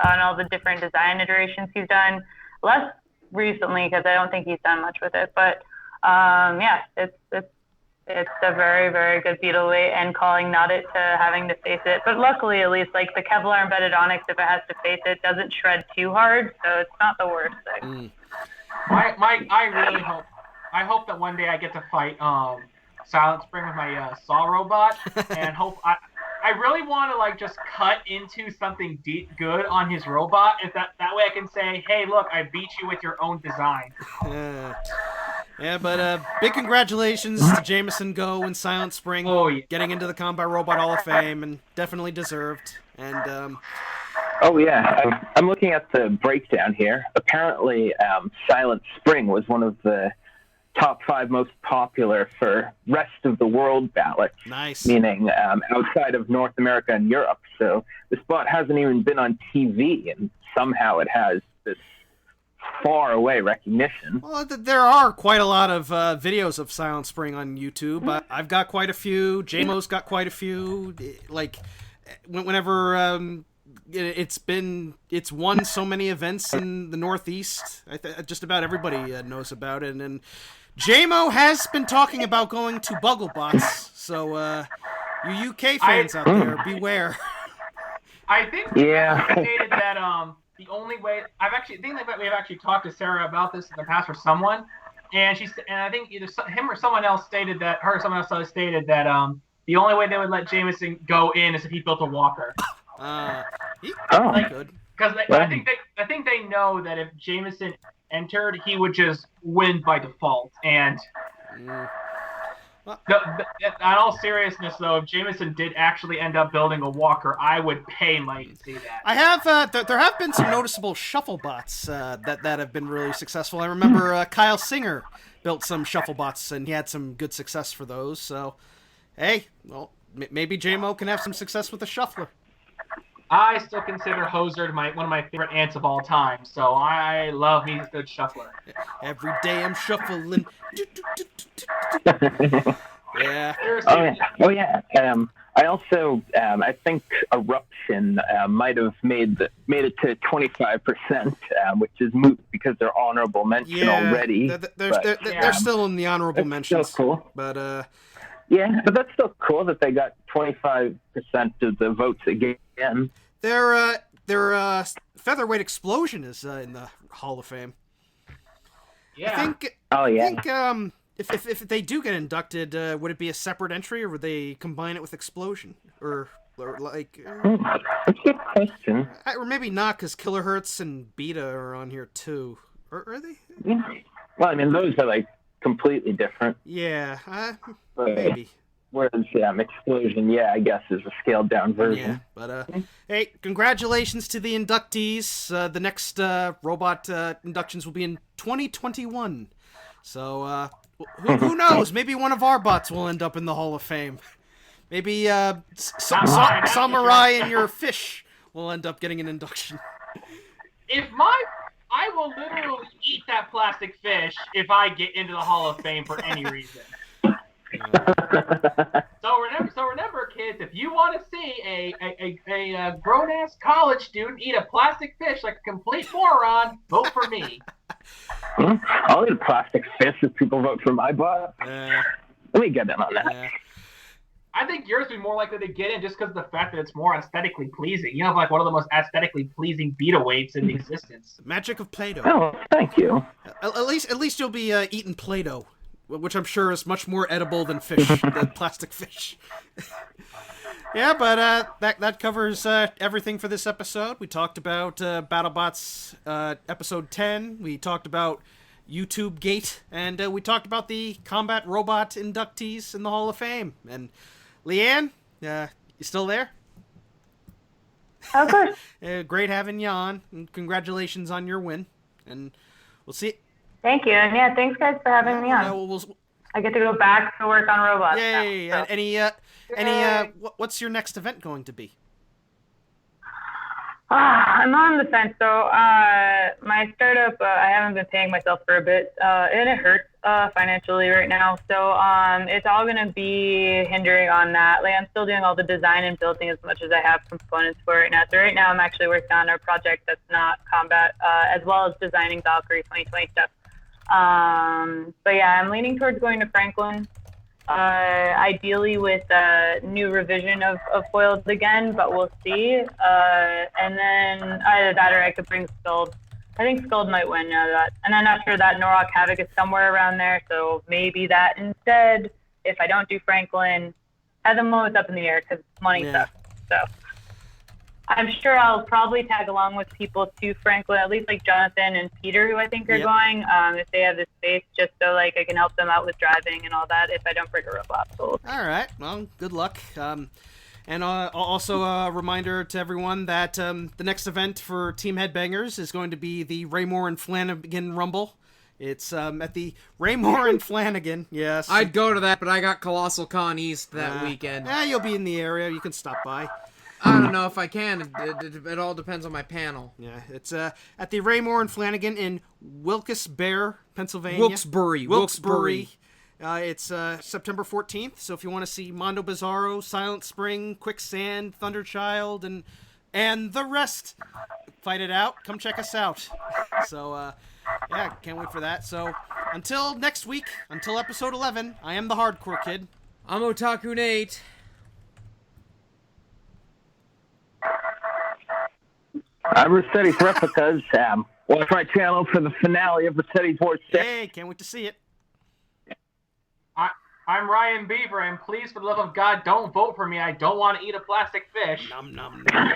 on all the different design iterations he's done. Less recently because I don't think he's done much with it, but yeah, it's a very, very good Beetleweight, and calling not it to having to face it. But luckily, at least, like the Kevlar embedded Onyx, if it has to face it, doesn't shred too hard, so it's not the worst thing. I hope that one day I get to fight Silent Spring with my Saw robot, and I really want to like just cut into something good on his robot. If that way I can say, hey, look, I beat you with your own design. Yeah, but big congratulations to Jameson Go and Silent Spring getting into the Combat Robot Hall of Fame, and definitely deserved. And oh yeah, I'm looking at the breakdown here. Apparently, Silent Spring was one of the top 5 most popular for rest of the world ballots. Nice. Meaning outside of North America and Europe. So this bot hasn't even been on TV, and somehow it has this far away recognition. Well, there are quite a lot of videos of Silent Spring on YouTube. I've got quite a few. JMO's got quite a few. Like, whenever it's won so many events in the Northeast. Just about everybody knows about it. And JMO has been talking about going to BattleBots. So, you UK fans out there, beware. I think stated that the only way we've actually talked to Sarah about this in the past, or someone, and I think either him or someone else stated that the only way they would let Jameson go in is if he built a walker. Good. Because I think they know that if Jameson entered, he would just win by default. And in all seriousness, though, if Jameson did actually end up building a walker, I would pay money to see that. I have. There have been some noticeable shuffle bots that have been really successful. I remember Kyle Singer built some shuffle bots, and he had some good success for those. So, hey, well, maybe JMO can have some success with the shuffler. I still consider Hozard one of my favorite ants of all time, so I love me a good shuffler. Every day I'm shuffling. Yeah. Oh yeah. I also I think Eruption might have made it to 25%, which is moot because they're honorable mention already. They're still in the honorable mentions. Still cool. But yeah, but that's still cool that they got 25% of the votes again. Their featherweight explosion is in the Hall of Fame. Yeah. I think if they do get inducted, would it be a separate entry, or would they combine it with explosion, or like? That's a good question. Or maybe not, because Kilohertz and Beta are on here too. Or are they? Yeah. Well, I mean, those are like completely different. Yeah, maybe. Whereas Explosion, I guess, is a scaled down version. Yeah, but hey, congratulations to the inductees. The next robot inductions will be in 2021. So who knows? Maybe one of our bots will end up in the Hall of Fame. Maybe Samurai and your fish will end up getting an induction. I will literally eat that plastic fish if I get into the Hall of Fame for any reason. So remember, kids, if you want to see a grown ass college student eat a plastic fish like a complete moron, vote for me. I'll eat a plastic fish if people vote for my bot. Let me get in on that. I think yours would be more likely to get in just because of the fact that it's more aesthetically pleasing. You have like one of the most aesthetically pleasing beta weights in existence. Magic of Play-Doh. Oh, thank you. At least you'll be eating Play-Doh, which I'm sure is much more edible than fish, than plastic fish. Yeah, but that covers everything for this episode. We talked about BattleBots episode 10. We talked about YouTube Gate, and we talked about the Combat Robot inductees in the Hall of Fame. And Leanne, you still there? Of course. Great having you on, and congratulations on your win. And we'll see. Thank you, and thanks guys for having me on. I get to go back to work on robots. Yay! Now, so. What's your next event going to be? I'm on the fence. So my startup, I haven't been paying myself for a bit, and it hurts financially right now. So it's all going to be hindering on that. Like, I'm still doing all the design and building as much as I have components for right now. So right now I'm actually working on a project that's not combat, as well as designing Valkyrie 2020 stuff. But yeah, I'm leaning towards going to Franklin. Ideally with a new revision of foils again, but we'll see. And then either that or I could bring Skuld. I think Skuld might win out of that. And then after that, Norok Havoc is somewhere around there, so maybe that instead. If I don't do Franklin, at the moment it's up in the air because money stuff. So. I'm sure I'll probably tag along with people too, Franklin, at least like Jonathan and Peter, who I think are going, if they have the space, just so like I can help them out with driving and all that if I don't break a rope obstacle. All right. Well, good luck. And also a reminder to everyone that the next event for Team Headbangers is going to be the Raymore and Flanagan Rumble. It's at the Raymore and Flanagan. Yes. I'd go to that, but I got Colossal Con East that weekend. Yeah, you'll be in the area. You can stop by. I don't know if I can. It all depends on my panel. Yeah, it's at the Raymore and Flanagan in Wilkes-Barre, Pennsylvania. Wilkes-Barre. It's September 14th, so if you want to see Mondo Bizarro, Silent Spring, Quicksand, Thunderchild, and the rest fight it out, come check us out. So, yeah, can't wait for that. So, until next week, until episode 11, I am the Hardcore Kid. I'm Otaku Nate. I'm Resettis Replicas. Watch my channel for the finale of Resettis War 6. Hey, can't wait to see it. I'm Ryan Beaver, and please, for the love of God, don't vote for me. I don't want to eat a plastic fish. Nom, nom, nom.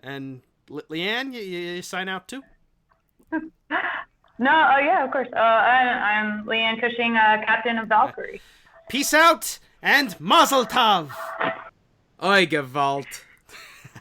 And Leanne, you sign out too? No, yeah, of course. I'm Leanne Cushing, Captain of Valkyrie. Peace out, and Mazel Tov! Oi, Gewalt.